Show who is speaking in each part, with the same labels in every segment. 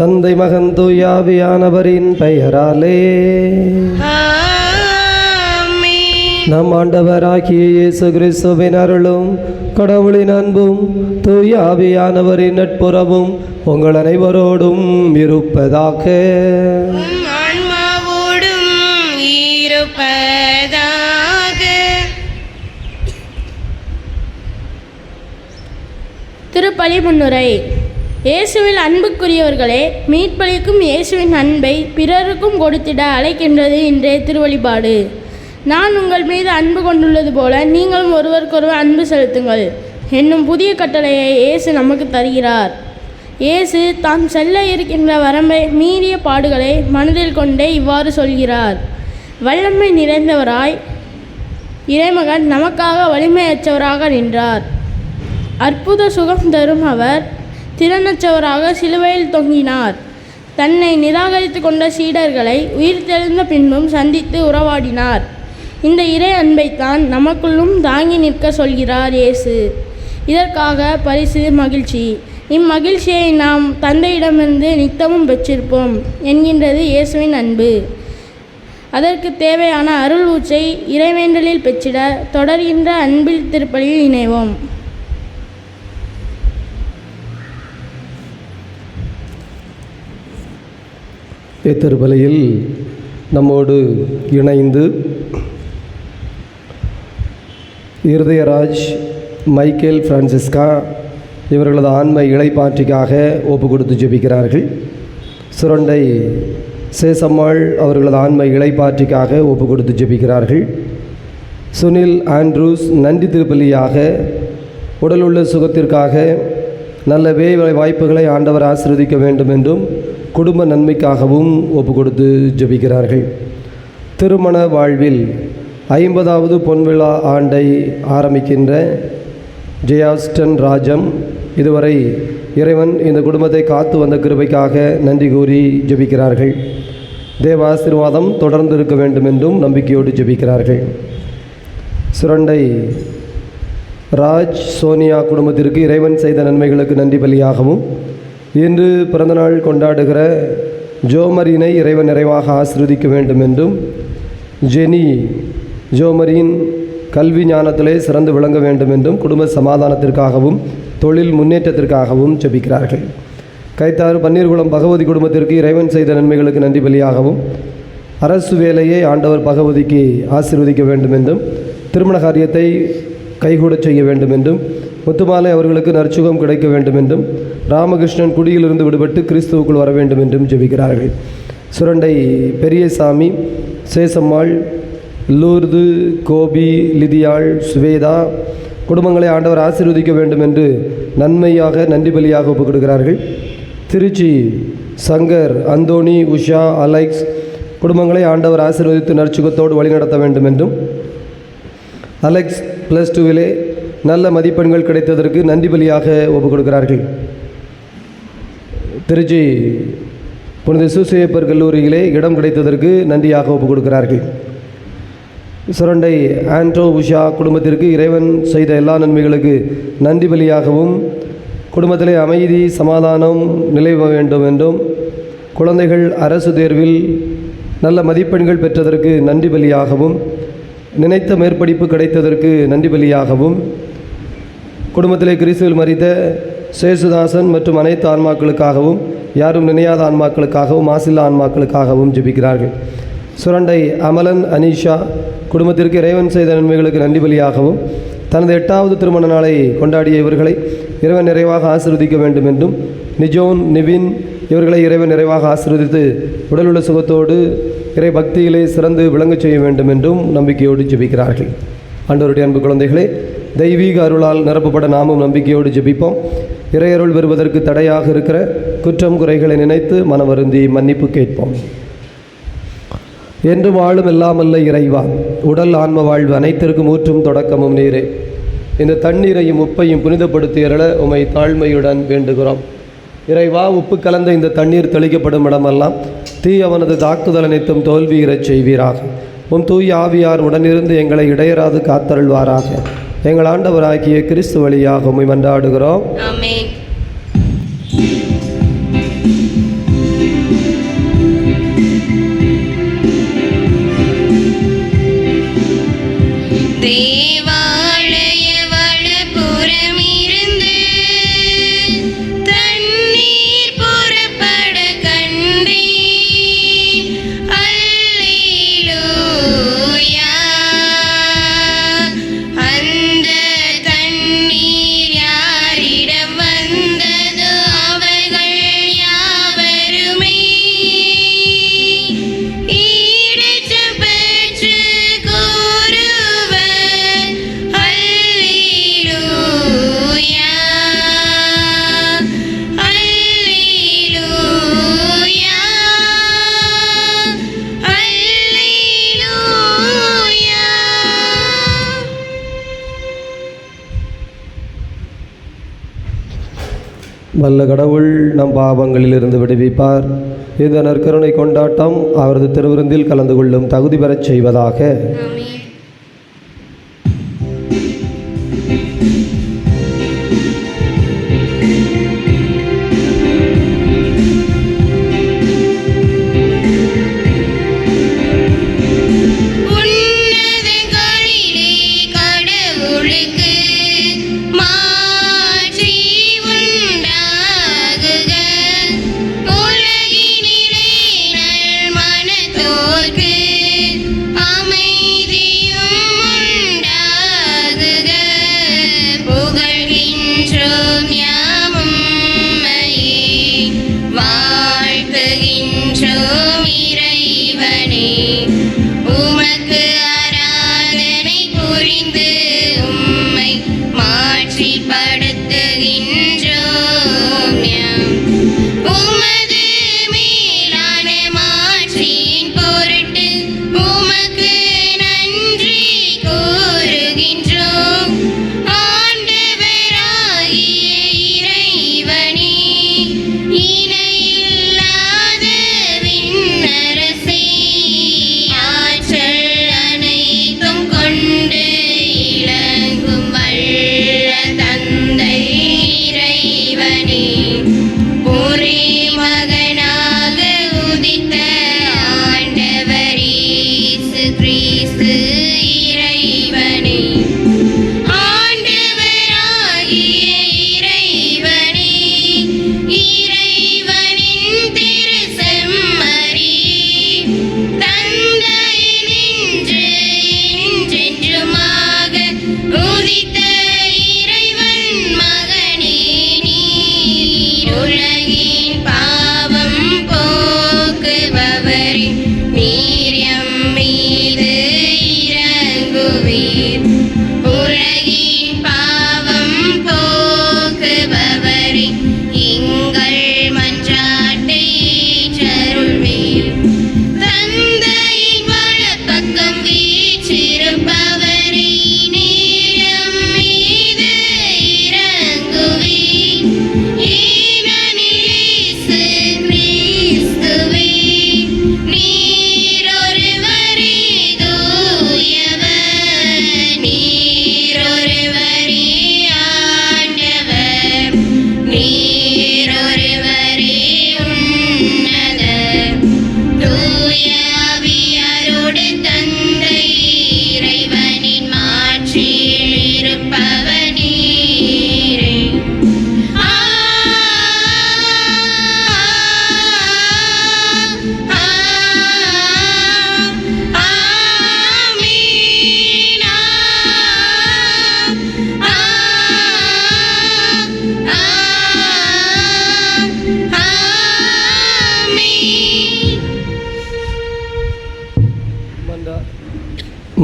Speaker 1: தந்தை மகன் தூயாவியானவரின் பெயராலே நம் ஆண்டவராகிய இயேசு கிறிஸ்துவின் அருளும் கடவுளின் அன்பும் தூயாவியானவரின் நட்புறவும் உங்கள் அனைவரோடும் இருப்பதாக.
Speaker 2: திருப்பலி முன்னுரை. இயேசுவில் அன்புக்குரியவர்களே, மீட்பளிக்கும் இயேசுவின் அன்பை பிறருக்கும் கொடுத்திட அழைக்கின்றது இன்றைய திருவழிபாடு. நான் உங்கள் மீது அன்பு கொண்டுள்ளது போல நீங்களும் ஒருவருக்கொருவர் அன்பு செலுத்துங்கள் என்னும் புதிய கட்டளையை இயேசு நமக்கு தருகிறார். இயேசு தாம் செல்ல இருக்கின்ற வரம்பை மீறிய பாடுகளை மனதில் கொண்டே இவ்வாறு சொல்கிறார். வல்லமை நிறைந்தவராய் இறைமகன் நமக்காக வலிமையற்றவராக நின்றார். அற்புத சுகம் தரும் அவர் திறனற்றவராக சிலுவையில் தொங்கினார். தன்னை நிராகரித்து கொண்ட சீடர்களை உயிர்த்தெழுந்த பின்பும் சந்தித்து உறவாடினார். இந்த இறை அன்பைத்தான் நமக்குள்ளும் தாங்கி நிற்க சொல்கிறார் இயேசு. இதற்காக பரிசு மகிழ்ச்சி. இம்மகிழ்ச்சியை நாம் தந்தையிடமிருந்து நித்தமும் பெற்றிருப்போம் என்கின்றது இயேசுவின் அன்பு. அதற்கு தேவையான அருள் ஊற்றை இறைவேண்டலில் பெற்றிட தொடர்கின்ற அன்பில் திருப்பலியில் இணைவோம்.
Speaker 1: திருப்பலியில் நம்மோடு இணைந்து இருதயராஜ், மைக்கேல், பிரான்சிஸ்கா இவர்களது ஆன்ம இளைப்பாற்றிக்காக ஒப்பு கொடுத்து ஜெபிக்கிறார்கள். சுரண்டை சேசம்மாள் அவர்களது ஆன்ம இளைப்பாற்றிக்காக ஒப்பு கொடுத்து ஜெபிக்கிறார்கள். சுனில் ஆண்ட்ரூஸ் நன்றி திருப்பலியாக உடலுள்ள சுகத்திற்காக நல்ல வேலை வாய்ப்புகளை ஆண்டவர் ஆசீர்வதிக்க வேண்டும் என்றும் குடும்ப நன்மைக்காகவும் ஒப்பு கொடுத்து ஜெபிக்கிறார்கள். திருமண வாழ்வில் 50வது பொன்விழா ஆண்டை ஆரம்பிக்கின்ற ஜெயாஸ்டன் ராஜம் இதுவரை இறைவன் இந்த குடும்பத்தை காத்து வந்த கிருபைக்காக நன்றி கூறி ஜெபிக்கிறார்கள். தேவ ஆசீர்வாதம் தொடர்ந்து இருக்க வேண்டும் என்றும் நம்பிக்கையோடு ஜெபிக்கிறார்கள். சுரண்டை ராஜ், சோனியா குடும்பத்திற்கு இறைவன் செய்த நன்மைகளுக்கு நன்றி பலியாகவும் இன்று பிறந்தநாள் கொண்டாடுகிற ஜோமரினை இறைவன் நிறைவாக ஆசீர்வதிக்க வேண்டும் என்றும் ஜெனி ஜோமரின் கல்வி ஞானத்திலே சிறந்து விளங்க வேண்டும் என்றும் குடும்ப சமாதானத்திற்காகவும் தொழில் முன்னேற்றத்திற்காகவும் ஜெபிக்கிறார்கள். கைத்தாறு பன்னீர்குளம் பகவதி குடும்பத்திற்கு இறைவன் செய்த நன்மைகளுக்கு நன்றி பலியாகவும் அரசு வேலையை ஆண்டவர் பகவதிக்கு ஆசீர்வதிக்க வேண்டும் என்றும் திருமண காரியத்தை கைகூடச் செய்ய வேண்டும் என்றும் முத்துமாலை அவர்களுக்கு நற்சுகம் கிடைக்க வேண்டும் என்றும் ராமகிருஷ்ணன் குடியிலிருந்து விடுபட்டு கிறிஸ்துவுக்குள் வர வேண்டும் என்றும் ஜெபிக்கிறார்கள். சுரண்டை பெரியசாமி, சேசம்மாள், லூர்து, கோபி, லிதியாள், சுவேதா குடும்பங்களை ஆண்டவர் ஆசீர்வதிக்க வேண்டும் என்று நன்மையாக நன்றி பலியாக ஒப்புக் கொடுக்கிறார்கள். திருச்சி சங்கர், அந்தோணி, உஷா, அலெக்ஸ் குடும்பங்களை ஆண்டவர் ஆசீர்வதித்து நற்சுகத்தோடு வழிநடத்த வேண்டும் என்றும் அலெக்ஸ் +2விலே நல்ல மதிப்பெண்கள் கிடைத்ததற்கு நன்றி பலியாக ஒப்புக் கொடுக்கிறார்கள். திருச்சி புனித சூசையப்பர் கல்லூரியிலே இடம் கிடைத்ததற்கு நன்றியாக ஒப்புக் கொடுக்கிறார்கள். சுரண்டை ஆண்ட்ரோ, உஷா குடும்பத்திற்கு இறைவன் செய்த எல்லா நன்மைகளுக்கு நன்றி பலியாகவும் குடும்பத்திலே அமைதி சமாதானம் நிலவ வேண்டும் என்றும் குழந்தைகள் அரசு தேர்வில் நல்ல மதிப்பெண்கள் பெற்றதற்கு நன்றி பலியாகவும் நினைத்த மேற்படிப்பு கிடைத்ததற்கு நன்றி பலியாகவும் குடும்பத்திலே கிறிஸ்துவில் மரித்த சேசுதாசன் மற்றும் அனைத்து ஆன்மாக்களுக்காகவும் யாரும் நினையாத ஆன்மாக்களுக்காகவும் மாசில்லா ஆன்மாக்களுக்காகவும் ஜெபிக்கிறார்கள். சுரண்டை அமலன், அனீஷா குடும்பத்திற்கு இறைவன் செய்த நன்மைகளுக்கு நன்றி பலியாகவும் தனது 8வது திருமண நாளை கொண்டாடிய இவர்களை இறைவன் நிறைவாக ஆசீர்வதிக்க வேண்டும் என்றும் நிஜோன், நிவின் இவர்களை இறைவன் நிறைவாக ஆசீர்வதித்து உடலுள்ள சுகத்தோடு இறை பக்தியிலே சிறந்து விளங்கச் செய்ய வேண்டும் என்றும் நம்பிக்கையோடு ஜெபிக்கிறார்கள். ஆண்டவருடைய அன்பு குழந்தைகளே, தெய்வீக அருளால் நிரப்பப்பட நாமும் நம்பிக்கையோடு ஜெபிப்போம். இறையருள் பெறுவதற்கு தடையாக இருக்கிற குற்றம் குறைகளை நினைத்து மனவருந்தி மன்னிப்பு கேட்போம். என்று வாழும் எல்லாமல்ல இறைவா, உடல் ஆன்ம வாழ்வு அனைத்திற்கும் ஊற்றும் தொடக்கமும் நீரே. இந்த தண்ணீரையும் உப்பையும் புனிதப்படுத்தியருள உமை தாழ்மையுடன் வேண்டுகிறோம். இறைவா, உப்பு கலந்த இந்த தண்ணீர் தெளிக்கப்படும் இடமெல்லாம் தீயவனது தாக்குதல் அனைத்தும் தோல்வியுறச் செய்வீராக. உம் தூய ஆவியார் உடனிருந்து எங்களை இடையராது காத்தருள்வாராக. எங்கள் ஆண்டவராகிய கிறிஸ்து வழியாக உம்மை மன்றாடுகிறோம்.
Speaker 2: ஆமென்.
Speaker 1: வல்ல கடவுள் நம் பாவங்களிலிருந்து விடுவிப்பார். இந்த நற்கருணை கொண்டாட்டம் அவரது திருவிருந்தில் கலந்து கொள்ளும் தகுதி பெறச் செய்வதாக.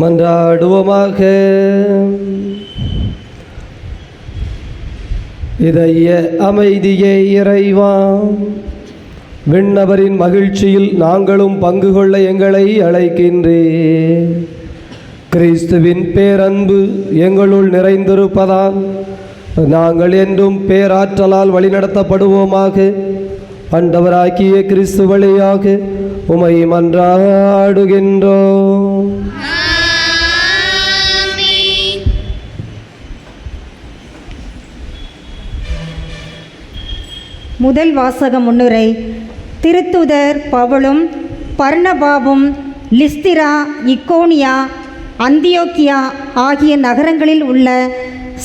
Speaker 1: மன்றாடுவோமாக. இதய அமைதியே இறைவா, விண்ணவரின் மகிழ்ச்சியில் நாங்களும் பங்கு கொள்ள எங்களை அழைக்கின்றேன். கிறிஸ்துவின் பேரன்பு எங்களுள் நிறைந்திருப்பதால் நாங்கள் என்றும் பேராற்றலால் வழிநடத்தப்படுவோமாக. ஆண்டவராகிய கிறிஸ்து வழியாக உமை மன்றாடுகின்றோம்.
Speaker 3: முதல் வாசக முன்னுரை. திருத்துதர் பவுலும் பர்னபாவும் லிஸ்திரா, இக்கோனியா, அந்தியோக்கியா ஆகிய நகரங்களில் உள்ள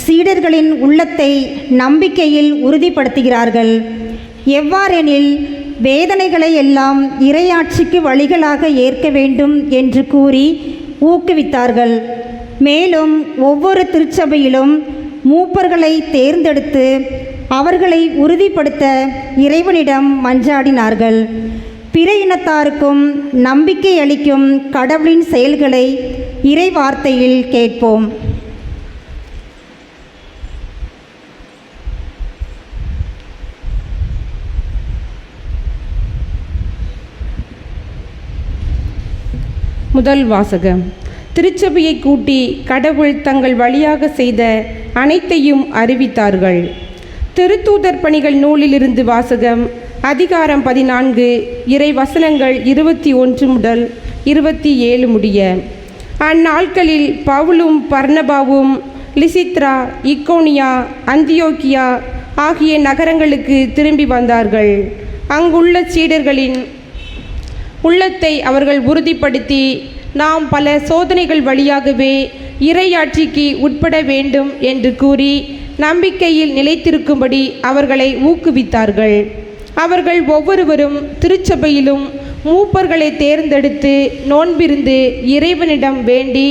Speaker 3: சீடர்களின் உள்ளத்தை நம்பிக்கையில் உறுதிப்படுத்துகிறார்கள். எவ்வாறெனில் வேதனைகளை எல்லாம் இறையாட்சிக்கு வழிகளாக ஏற்க வேண்டும் என்று கூறி ஊக்குவித்தார்கள். மேலும் ஒவ்வொரு திருச்சபையிலும் மூப்பர்களை தேர்ந்தெடுத்து அவர்களை உறுதிப்படுத்த இறைவனிடம் மன்றாடினார்கள். பிற இனத்தாருக்கும் நம்பிக்கை அளிக்கும் கடவுளின் செயல்களை இறை வார்த்தையில் கேட்போம்.
Speaker 4: முதல் வாசகம். திருச்சபையை கூட்டி கடவுள் தங்கள் வழியாக செய்த அனைத்தையும் அறிவித்தார்கள். திருத்தூதர் பணிகள் நூலிலிருந்து வாசகம். அதிகாரம் 14, இறை வசனங்கள் 21 முதல் 27 முடிய. அந்நாட்களில் பவுலும் பர்னபாவும் லிசித்ரா, இக்கோனியா, அந்தியோக்கியா ஆகிய நகரங்களுக்கு திரும்பி வந்தார்கள். அங்குள்ள சீடர்களின் உள்ளத்தை அவர்கள் உறுதிப்படுத்தி, நாம் பல சோதனைகள் வழியாகவே இறையாட்சிக்கு உட்பட வேண்டும் என்று கூறி நம்பிக்கையில் நிலைத்திருக்கும்படி அவர்களை ஊக்குவித்தார்கள். அவர்கள் ஒவ்வொருவரும் திருச்சபையிலும் மூப்பர்களை தேர்ந்தெடுத்து நோன்பிருந்து இறைவனிடம் வேண்டி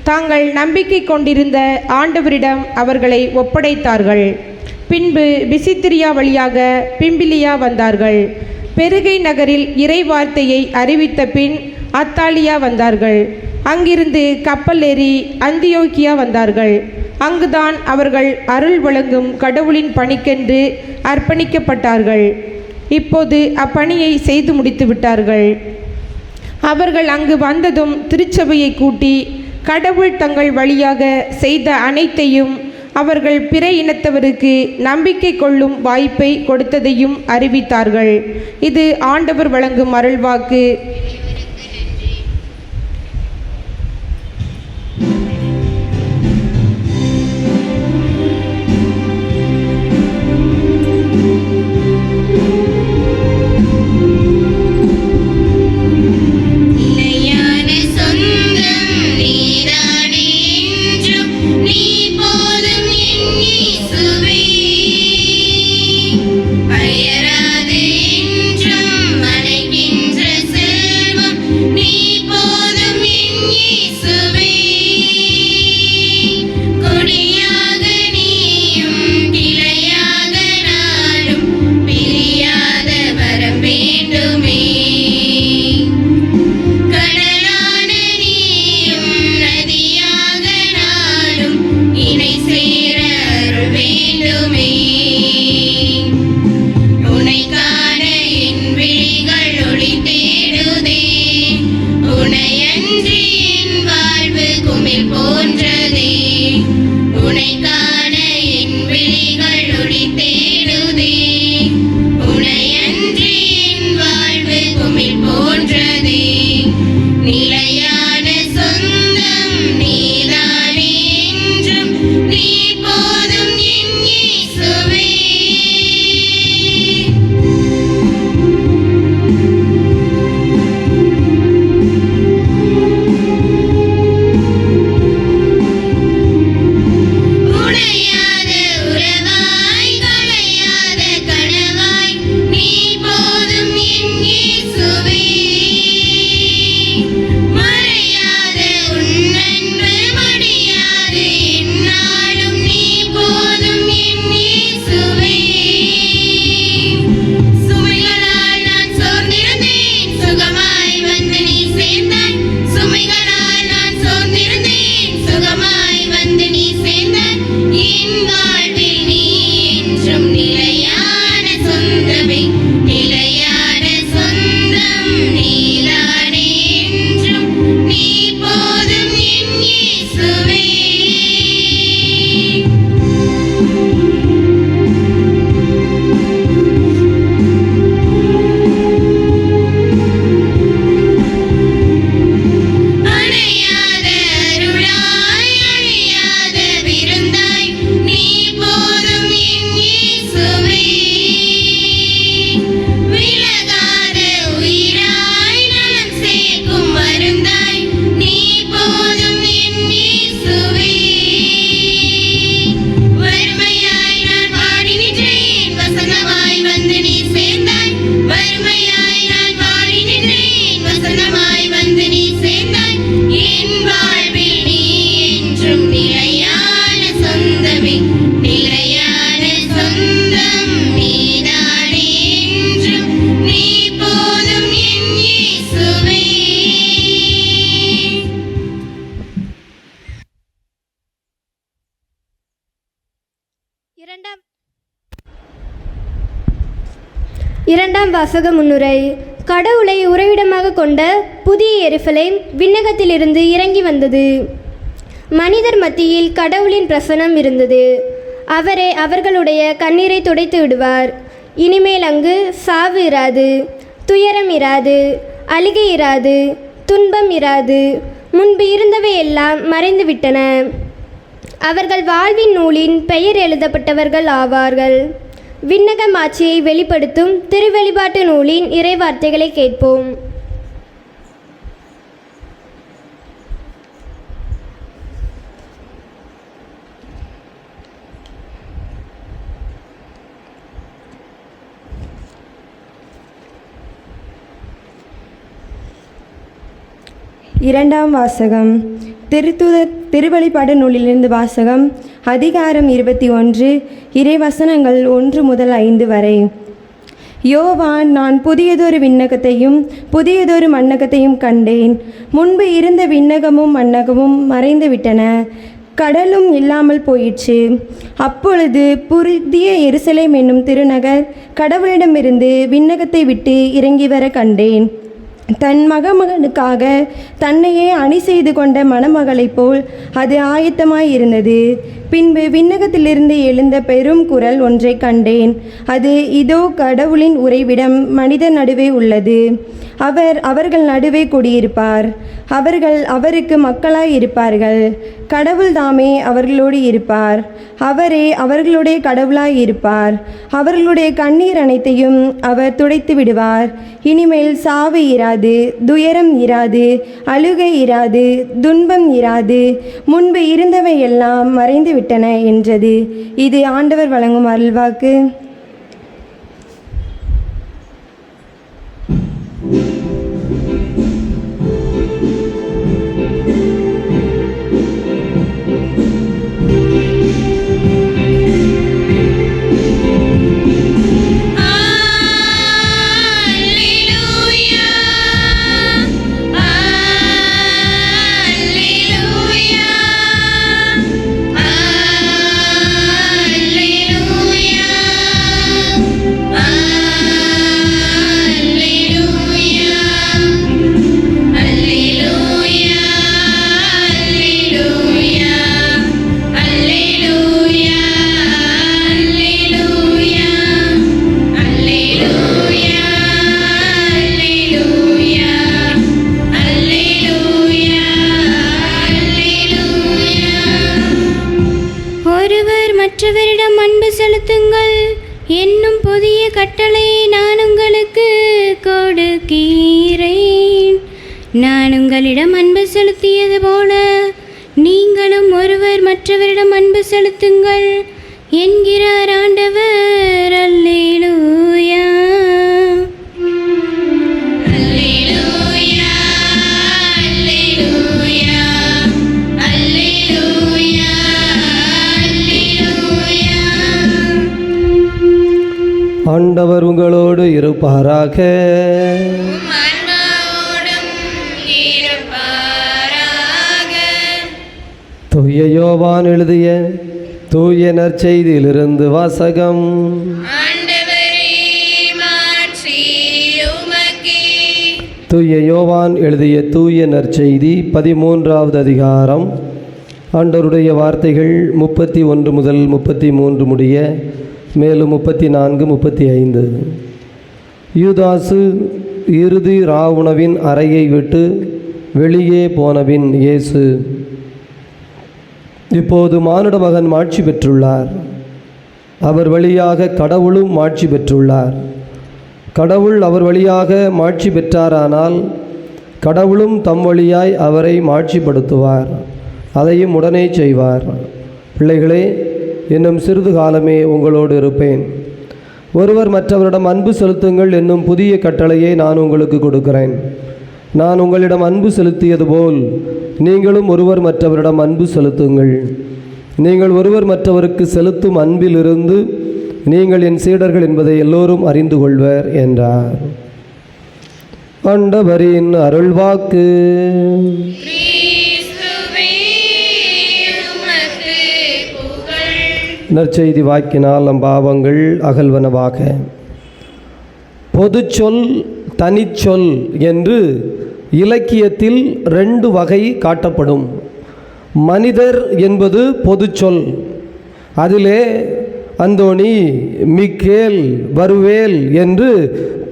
Speaker 4: தாங்கள் நம்பிக்கை கொண்டிருந்த ஆண்டவரிடம் அவர்களை ஒப்படைத்தார்கள். பின்பு பிசித்திரியா வழியாக பிம்பிலியா வந்தார்கள். பெருகை நகரில் இறை வார்த்தையை அறிவித்த பின் அத்தாலியா வந்தார்கள். அங்கிருந்து கப்பல் ஏறி அந்தியோக்கியா வந்தார்கள். அங்குதான் அவர்கள் அருள் வழங்கும் கடவுளின் பணிக்கென்று அர்ப்பணிக்கப்பட்டார்கள். இப்போது அப்பணியை செய்து முடித்து விட்டார்கள். அவர்கள் அங்கு வந்ததும் திருச்சபையை கூட்டி கடவுள் தங்கள் வழியாக செய்த அனைத்தையும் அவர்கள் பிற இனத்தவருக்கு நம்பிக்கை கொள்ளும் வாய்ப்பை கொடுத்ததையும் அறிவித்தார்கள். இது ஆண்டவர் வழங்கும் அருள்வாக்கு.
Speaker 5: இரண்டாம் வாசக முன்னுரை. கடவுளை உறைவிடமாக கொண்ட புதிய எருசலேம் விண்ணகத்திலிருந்து இறங்கி வந்தது. மனிதர் மத்தியில் கடவுளின் பிரசனம் இருந்தது. அவரே அவர்களுடைய கண்ணீரை துடைத்து விடுவார். இனிமேல் அங்கு சாவு இராது, துயரம் இராது, அழுகை இராது, துன்பம் இராது. முன்பு இருந்தவை எல்லாம் மறைந்து விட்டன. அவர்கள் வாழ்வின் நூலின் பெயர் எழுதப்பட்டவர்கள் ஆவார்கள். விண்ணக ஆட்சியை வெளிப்படுத்தும் திருவெளிப்பாட்டு நூலின் இறைவார்த்தைகளை கேட்போம்.
Speaker 6: இரண்டாம் வாசகம். திருவெளிப்பாடு நூலிலிருந்து வாசகம். அதிகாரம் 21, இறைவசனங்கள் 1 முதல் 5 வரை. யோவான், நான் புதியதொரு விண்ணகத்தையும் புதியதொரு மண்ணகத்தையும் கண்டேன். முன்பு இருந்த விண்ணகமும் மண்ணகமும் மறைந்து விட்டன, கடலும் இல்லாமல் போயிற்று. அப்பொழுது புதிய எருசலேம் என்னும் திருநகர் கடவுளிடமிருந்து விண்ணகத்தை விட்டு இறங்கி வர கண்டேன். தன் மகனுக்காக தன்னையே அணி செய்து கொண்ட மணமகளைப் போல் அது ஆயத்தமாயிருந்தது. பின்பு விண்ணகத்திலிருந்து எழுந்த பெரும் குரல் ஒன்றை கண்டேன். அது, இதோ கடவுளின் உறைவிடம் மனிதர் நடுவே உள்ளது. அவர் அவர்கள் நடுவே குடியிருப்பார். அவர்கள் அவருக்கு மக்களாய் இருப்பார்கள். கடவுள் தாமே அவர்களோடு இருப்பார். அவரே அவர்களுடைய கடவுளாய் இருப்பார். அவர்களுடைய கண்ணீர் அனைத்தையும் அவர் துடைத்து விடுவார். இனிமேல் சாவு இராது, துயரம் இராது, அழுகை இராது, துன்பம் இராது. முன்பு இருந்தவை எல்லாம் மறைந்து விட்டன என்றது. இது ஆண்டவர் வழங்கும் அருள்வாக்கு.
Speaker 7: மற்றவரிடம் அன்பு செலுத்துங்கள் என்னும் புதிய கட்டளையை நான் உங்களுக்கு கொடுக்கிறேன். நான் உங்களிடம் அன்பு செலுத்தியது போல நீங்களும் ஒருவர் மற்றவரிடம் அன்பு செலுத்துங்கள் என்கிறார் ஆண்டவர். அல்லேலூயா.
Speaker 1: ஆண்டவர் உங்களோடு இருப்பாராக. தூய யோவான் எழுதிய தூய நற்செய்தியிலிருந்து வாசகம். தூய யோவான் எழுதிய தூய நற்செய்தி 13வது அதிகாரம். ஆண்டவருடைய வார்த்தைகள் 31 முதல் 33 முடிய, மேலும் 34, 35. யூதாசு இறுதி ராவுணவின் அறையை விட்டு வெளியே போனபின் இயேசு, இப்போது மானிட மகன் மாட்சி பெற்றுள்ளார். அவர் வழியாக கடவுளும் மாட்சி பெற்றுள்ளார். கடவுள் அவர் வழியாக மாட்சி பெற்றாரானால் கடவுளும் தம் வழியாய் அவரை மாட்சிப்படுத்துவார். அதையும் உடனே செய்வார். பிள்ளைகளே, இன்னும் சிறிது காலமே உங்களோடு இருப்பேன். ஒருவர் மற்றவரிடம் அன்பு செலுத்துங்கள் என்னும் புதிய கட்டளையை நான் உங்களுக்கு கொடுக்கிறேன். நான் உங்களிடம் அன்பு செலுத்தியது போல் நீங்களும் ஒருவர் மற்றவரிடம் அன்பு செலுத்துங்கள். நீங்கள் ஒருவர் மற்றவருக்கு செலுத்தும் அன்பிலிருந்து நீங்கள் என் சீடர்கள் என்பதை எல்லோரும் அறிந்து கொள்வர் என்றார். ஆண்டவரின் அருள்வாக்கு. நற்செய்தி வாக்கினால் நம் பாவங்கள் அகல்வனவாக. பொதுச்சொல், தனிச்சொல் என்று இலக்கியத்தில் 2 வகை காட்டப்படும். மனிதர் என்பது பொதுச்சொல், அதிலே அந்தோணி, மிக்கேல், வருவேல் என்று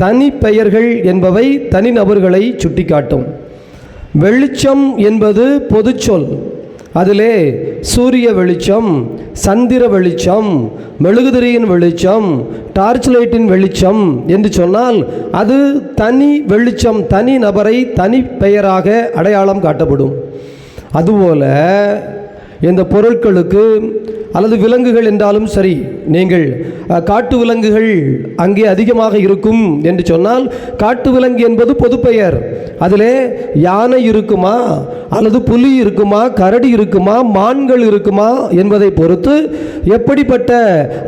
Speaker 1: தனிப்பெயர்கள் என்பவை தனிநபர்களை சுட்டிக்காட்டும். வெளிச்சம் என்பது பொதுச்சொல். அதிலே சூரிய வெளிச்சம், சந்திர வெளிச்சம், மெழுகுதிரியின் வெளிச்சம், டார்ச் லைட்டின் வெளிச்சம் என்று சொன்னால் அது தனி வெளிச்சம், தனி நபரை தனி பெயராக அடையாளம் காட்டப்படும். அதுபோல இந்த பொருட்களுக்கு அல்லது விலங்குகள் என்றாலும் சரி, நீங்கள் காட்டு விலங்குகள் அங்கே அதிகமாக இருக்கும் என்று சொன்னால் காட்டு விலங்கு என்பது பொதுப்பெயர். அதிலே யானை இருக்குமா, அல்லது புலி இருக்குமா, கரடி இருக்குமா, மான்கள் இருக்குமா என்பதை பொறுத்து எப்படிப்பட்ட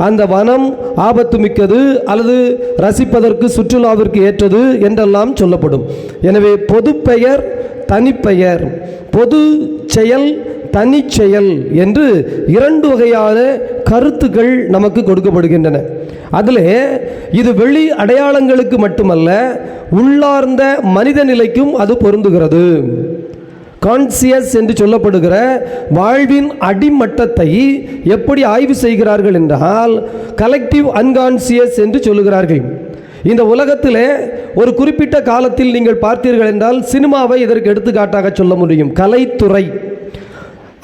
Speaker 1: அந்த வனம் ஆபத்து மிக்கது அல்லது ரசிப்பதற்கு சுற்றுலாவிற்கு ஏற்றது என்றெல்லாம் சொல்லப்படும். எனவே பொதுப்பெயர், தனிப்பெயர், பொது செயல், தனிச்செயல் என்று இரண்டு வகையான கருத்துக்கள் நமக்கு கொடுக்கப்படுகின்றன. அதில் இது வெளி அடையாளங்களுக்கு மட்டுமல்ல, உள்ளார்ந்த மனித நிலைக்கும் அது பொருந்துகிறது. கான்சியஸ் என்று சொல்லப்படுகிற வாழ்வின் அடிமட்டத்தை எப்படி ஆய்வு செய்கிறார்கள் என்றால் கலெக்டிவ் அன்கான்சியஸ் என்று சொல்லுகிறார்கள். இந்த உலகத்திலே ஒரு குறிப்பிட்ட காலத்தில் நீங்கள் பார்த்தீர்கள் என்றால் சினிமாவை இதற்கு எடுத்துக்காட்டாக சொல்ல முடியும். கலைத்துறை,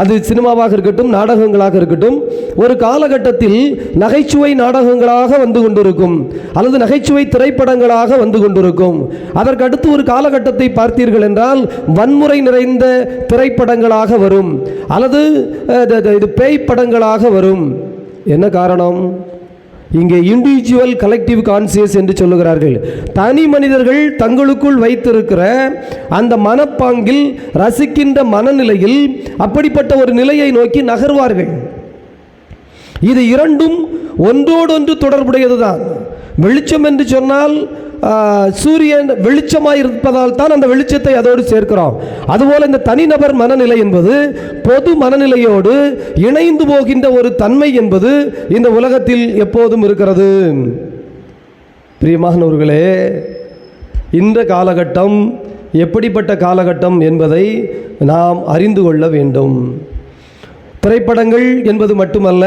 Speaker 1: அது சினிமாவாக இருக்கட்டும், நாடகங்களாக இருக்கட்டும், ஒரு காலகட்டத்தில் நகைச்சுவை நாடகங்களாக வந்து கொண்டிருக்கும் அல்லது நகைச்சுவை திரைப்படங்களாக வந்து கொண்டிருக்கும். அதற்கு அடுத்து ஒரு காலகட்டத்தை பார்த்தீர்கள் என்றால் வன்முறை நிறைந்த திரைப்படங்களாக வரும் அல்லது இது பேய் படங்களாக வரும். என்ன காரணம்? இங்கே இண்டிவிஜுவல் கலெக்டிவ் கான்சியஸ் என்று சொல்லுகிறார்கள். தனி மனிதர்கள் தங்களுக்குள் வைத்திருக்கிற அந்த மனப்பாங்கில், ரசிக்கின்ற மனநிலையில் அப்படிப்பட்ட ஒரு நிலையை நோக்கி நகர்வார்கள். இது இரண்டும் ஒன்றோடொன்று தொடர்புடையதுதான். வெளிச்சம் என்று சொன்னால் சூரியன் வெளிச்சமாக இருப்பதால் தான் அந்த வெளிச்சத்தை அதோடு சேர்க்கிறோம். அதுபோல் இந்த தனிநபர் மனநிலை என்பது பொது மனநிலையோடு இணைந்து போகின்ற ஒரு தன்மை என்பது இந்த உலகத்தில் எப்போதும் இருக்கிறது. பிரியமானவர்களே, இந்த காலகட்டம் எப்படிப்பட்ட காலகட்டம் என்பதை நாம் அறிந்து கொள்ள வேண்டும். திரைப்படங்கள் என்பது மட்டுமல்ல,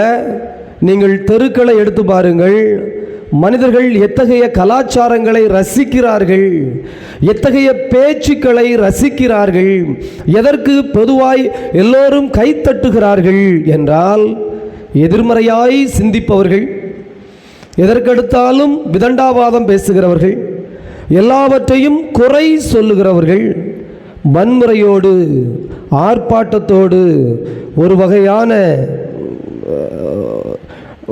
Speaker 1: நீங்கள் தெருக்களை எடுத்து பாருங்கள். மனிதர்கள் எத்தகைய கலாச்சாரங்களை ரசிக்கிறார்கள், எத்தகைய பேச்சுக்களை ரசிக்கிறார்கள், எதற்கு பொதுவாய் எல்லோரும் கைத்தட்டுகிறார்கள் என்றால் எதிர்மறையாய் சிந்திப்பவர்கள், எதற்கெடுத்தாலும் விதண்டாவாதம் பேசுகிறவர்கள், எல்லாவற்றையும் குறை சொல்லுகிறவர்கள், வன்முறையோடு ஆர்ப்பாட்டத்தோடு ஒரு வகையான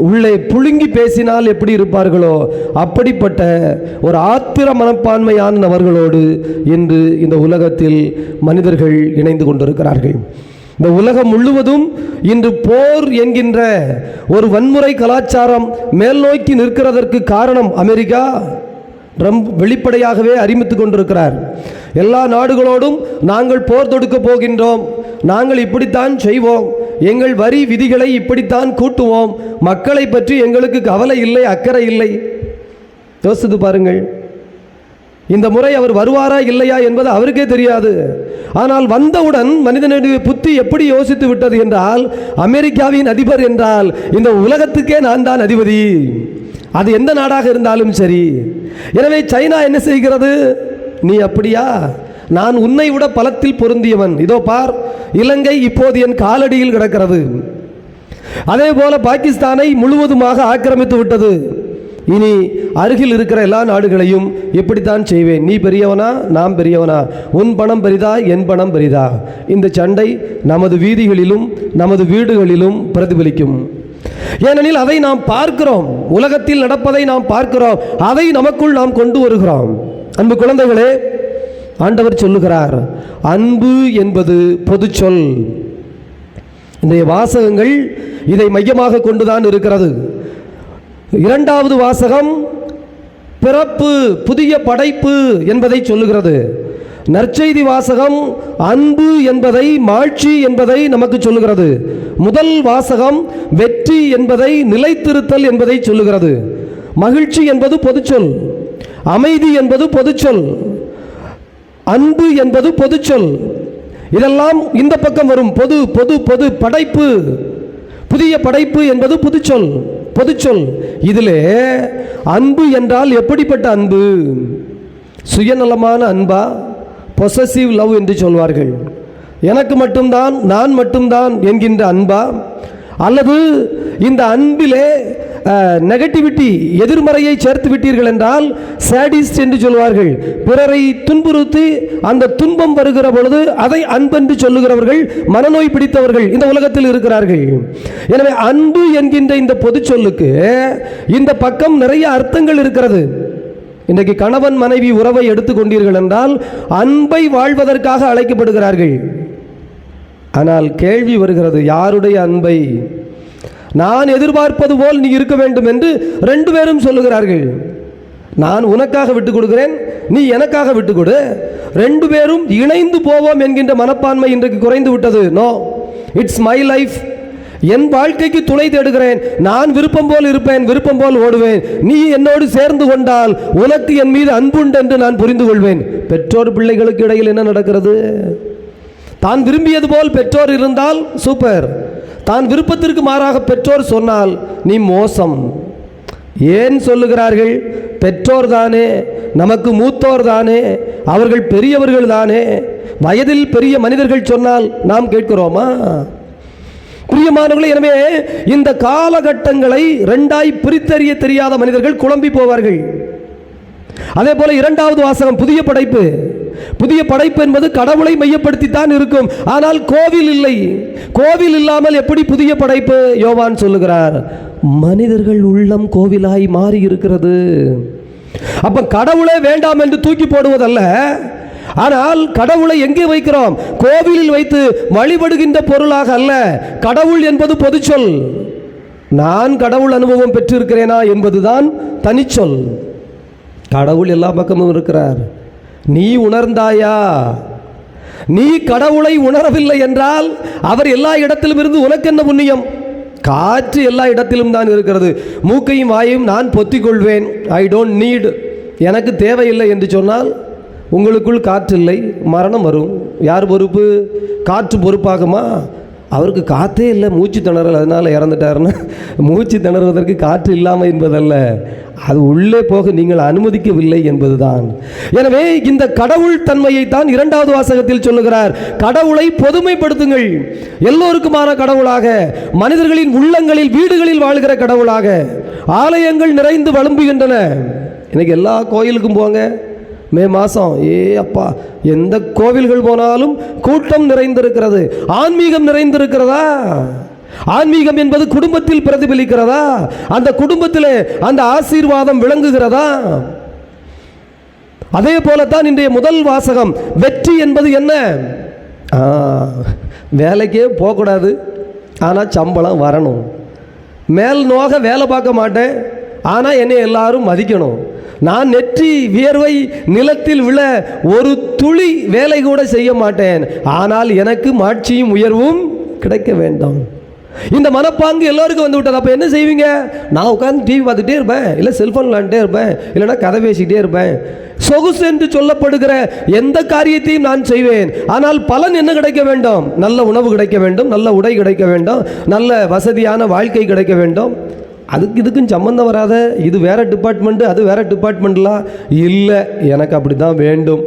Speaker 1: உள்ளே புழுங்கி பேசினால் எப்படி இருப்பார்களோ அப்படிப்பட்ட ஒரு ஆத்திர மனப்பான்மையான நபர்களோடு இன்று இந்த உலகத்தில் மனிதர்கள் இணைந்து கொண்டிருக்கிறார்கள். இந்த உலகம் முழுவதும் இன்று போர் என்கின்ற ஒரு வன்முறை கலாச்சாரம் மேல் நோக்கி நிற்கிறதற்கு காரணம் அமெரிக்கா. ட்ரம்ப் வெளிப்படையாகவே அறிவித்துக் கொண்டிருக்கிறார். எல்லா நாடுகளோடும் நாங்கள் போர் தொடுக்க போகின்றோம், நாங்கள் இப்படித்தான் செய்வோம், எங்கள் வரி விதிகளை இப்படித்தான் கூட்டுவோம், மக்களை பற்றி எங்களுக்கு கவலை இல்லை, அக்கறை இல்லை. யோசித்து பாருங்கள், இந்த முறை அவர் வருவாரா இல்லையா என்பது அவருக்கே தெரியாது. ஆனால் வந்தவுடன் மனிதனுடைய புத்தி எப்படி யோசித்து விட்டது என்றால், அமெரிக்காவின் அதிபர் என்றால் இந்த உலகத்துக்கே நான் தான் அதிபதி, அது எந்த நாடாக இருந்தாலும் சரி. எனவே சைனா என்ன செய்கிறது? நீ அப்படியா, நான் உன்னை விட பலத்தில் பொருந்தியவன், இதோ பார், இலங்கை இப்போது என் காலடியில் கிடக்கிறது. அதே போல பாகிஸ்தானை முழுவதுமாக ஆக்கிரமித்து விட்டது. இனி அருகில் இருக்கிற எல்லா நாடுகளையும் எப்படித்தான் செய்வேன், நீ பெரியவனா நாம் பெரியவனா, உன் பணம் பெரிதா என் பணம் பெரிதா. இந்த சண்டை நமது வீதிகளிலும் நமது வீடுகளிலும் பிரதிபலிக்கும். ஏனெனில் அதை நாம் பார்க்கிறோம், உலகத்தில் நடப்பதை நாம் பார்க்கிறோம், அதை நமக்குள் நாம் கொண்டு வருகிறோம். அன்பு குழந்தைகளே, ஆண்டவர் சொல்லுகிறார், அன்பு என்பது பொது சொல். இந்த வாசகங்கள் இதை மையமாக கொண்டுதான் இருக்கிறது. இரண்டாவது வாசகம் பிறப்பு, புதிய படைப்பு என்பதை சொல்லுகிறது. நற்செய்தி வாசகம் அன்பு என்பதை, மாட்சி என்பதை நமக்கு சொல்லுகிறது. முதல் வாசகம் வெற்றி என்பதை, நிலைத்திருத்தல் என்பதை சொல்லுகிறது. மகிழ்ச்சி என்பது பொதுச்சொல், அமைதி என்பது பொதுச்சொல், அன்பு என்பது பொதுச்சொல். இதெல்லாம் இந்த பக்கம் வரும். பொது பொது பொது படைப்பு, புதிய படைப்பு என்பது பொதுச்சொல். இதிலே அன்பு என்றால் எப்படிப்பட்ட அன்பு? சுயநலமான அன்பா? பொசசிவ் லவ் என்று சொல்வார்கள். எனக்கு மட்டும்தான், நான் மட்டும்தான் என்கின்ற அன்பா? அல்லது இந்த அன்பிலே நெகட்டிவிட்டி, எதிர்மறையை சேர்த்து விட்டீர்கள் என்றால் சாடிஸ்ட் என்று சொல்வார்கள். பிறரை துன்புறுத்தி அந்த துன்பம் வருகிற பொழுது அதை அன்பென்று சொல்லுகிறவர்கள் மனநோய் பிடித்தவர்கள் இந்த உலகத்தில் இருக்கிறார்கள். எனவே அன்பு என்கின்ற இந்த பொது சொல்லுக்கு இந்த பக்கம் நிறைய அர்த்தங்கள் இருக்கிறது. இன்றைக்கு கணவன் மனைவி உறவை எடுத்துக்கொண்டீர்கள் என்றால் அன்பை வாழ்வதற்காக அழைக்கப்படுகிறார்கள். ஆனால் கேள்வி வருகிறது, யாருடைய அன்பை? நான் எதிர்பார்ப்பது போல் நீ இருக்க வேண்டும் என்று ரெண்டு பேரும் சொல்லுகிறார்கள். நான் உனக்காக விட்டுக் கொடுக்கிறேன், நீ எனக்காக விட்டுக் கொடு, ரெண்டு பேரும் இணைந்து போவோம் என்கின்ற மனப்பான்மை இன்றைக்கு குறைந்து விட்டது. நோ, இட்ஸ் மை லைஃப், என் வாழ்க்கைக்கு துணை தேடுகிறேன், நான் விருப்பம் போல் இருப்பேன், விருப்பம் போல் ஓடுவேன், நீ என்னோடு சேர்ந்து கொண்டால் உனக்கு என் மீது அன்புண்டு என்று நான் புரிந்து கொள்வேன். பெற்றோர் பிள்ளைகளுக்கு இடையில் என்ன நடக்கிறது? தான் விரும்பியது போல் பெற்றோர் இருந்தால் சூப்பர், தான் விருப்பத்திற்கு மாறாக பெற்றோர் சொன்னால் நீ மோசம். ஏன் சொல்லுகிறார்கள்? பெற்றோர் தானே, நமக்கு மூத்தோர் தானே, அவர்கள் பெரியவர்கள் தானே, வயதில் பெரிய மனிதர்கள் சொன்னால் நாம் கேட்கிறோமா? பிரியமானவர்களே, எனவே இந்த காலகட்டங்களை ரெண்டாய் பிரித்தறிய தெரியாத மனிதர்கள் குழம்பி போவார்கள். அதே போல இரண்டாவது வாசகம் புதிய படைப்பு. புதிய படைப்பு என்பது கடவுளை மையப்படுத்தித்தான் இருக்கும். ஆனால் கோவில் இல்லை. கோவில் இல்லாமல் எப்படி புதிய படைப்பு? யோவான் சொல்லுகிறார், மனிதர்கள் உள்ளம் கோவிலாய் மாறி இருக்கிறது. அப்ப கடவுளே வேண்டாம் என்று தூக்கி போடுவதல்ல, ஆனால் கடவுளை எங்கே வைக்கிறோம்? கோவிலில் வைத்து வழிபடுகின்ற பொருளாக அல்ல. கடவுள் என்பது பொதுச்சொல். நான் கடவுள் அனுபவம் பெற்றிருக்கிறேனா என்பதுதான் தனிச்சொல். கடவுள் எல்லா பக்கமும் இருக்கிறார். நீ உணர்ந்தாயா? நீ கடவுளை உணரவில்லை என்றால் அவர் எல்லா இடத்திலும் இருந்து உனக்கு என்ன புண்ணியம்? காற்று எல்லா இடத்திலும் தான் இருக்கிறது. மூக்கையும் வாயையும் நான் பொத்திக் கொள்வேன், ஐ டோன்ட் நீட், எனக்கு தேவையில்லை என்று சொன்னால் உங்களுக்குள் காற்று இல்லை, மரணம் வரும். யார் பொறுப்பு? காற்று பொறுப்பாகுமா? அவருக்கு காற்றே இல்லை, மூச்சு திணறல், அதனால் இறந்துட்டாருன்னா மூச்சு திணறுவதற்கு காற்று இல்லாமல் என்பதல்ல, அது உள்ளே போக நீங்கள் அனுமதிக்கவில்லை என்பதுதான். எனவே இந்த கடவுள் தன்மையை தான் இரண்டாவது வாசகத்தில் சொல்லுகிறார். கடவுளை பொதுமைப்படுத்துங்கள், எல்லோருக்குமான கடவுளாக, மனிதர்களின் உள்ளங்களில் வீடுகளில் வாழ்கிற கடவுளாக. ஆலயங்கள் நிறைந்து வழும்புகின்றன. இன்னைக்கு எல்லா கோயிலுக்கும் போங்க, மே மாதம், அப்பா, எந்த கோவில்கள் போனாலும் கூட்டம் நிறைந்திருக்கிறது. ஆன்மீகம் நிறைந்திருக்கிறதா? ஆன்மீகம் என்பது குடும்பத்தில் பிரதிபலிக்கிறதா? அந்த குடும்பத்திலே அந்த ஆசீர்வாதம் விளங்குகிறதா? அதே போலத்தான் இன்றைய முதல் வாசகம். வெற்றி என்பது என்ன? வேலைக்கே போகக்கூடாது, ஆனால் சம்பளம் வரணும். மேல் நோக வேலை பார்க்க மாட்டேன், ஆனால் என்னை எல்லாரும் மதிக்கணும். நான் நெற்றி வியர்வை நிலத்தில் விழ ஒரு துளி வேலை கூட செய்ய மாட்டேன், ஆனால் எனக்கு மாட்சியும் உயர்வும் கிடைக்க வேண்டும். இந்த மனப்பாங்கு எல்லோருக்கும் வந்து விட்டது. அப்போ என்ன செய்வீங்க? நான் உட்காந்து டிவி பார்த்துட்டே இருப்பேன், இல்லை செல்ஃபோன் விளாண்டுட்டே இருப்பேன், இல்லைன்னா கதை பேசிக்கிட்டே இருப்பேன். சொகுசு என்று சொல்லப்படுகிற எந்த காரியத்தையும் நான் செய்வேன், ஆனால் பலன் என்ன கிடைக்க வேண்டும்? நல்ல உணவு கிடைக்க வேண்டும், நல்ல உடை கிடைக்க வேண்டும், நல்ல வசதியான வாழ்க்கை கிடைக்க வேண்டும். அதுக்கு இதுக்கும் சம்மந்தம் வராத, இது வேற டிபார்ட்மெண்ட்டு, அது வேற டிபார்ட்மெண்ட்லாம் இல்லை, எனக்கு அப்படி தான் வேண்டும்.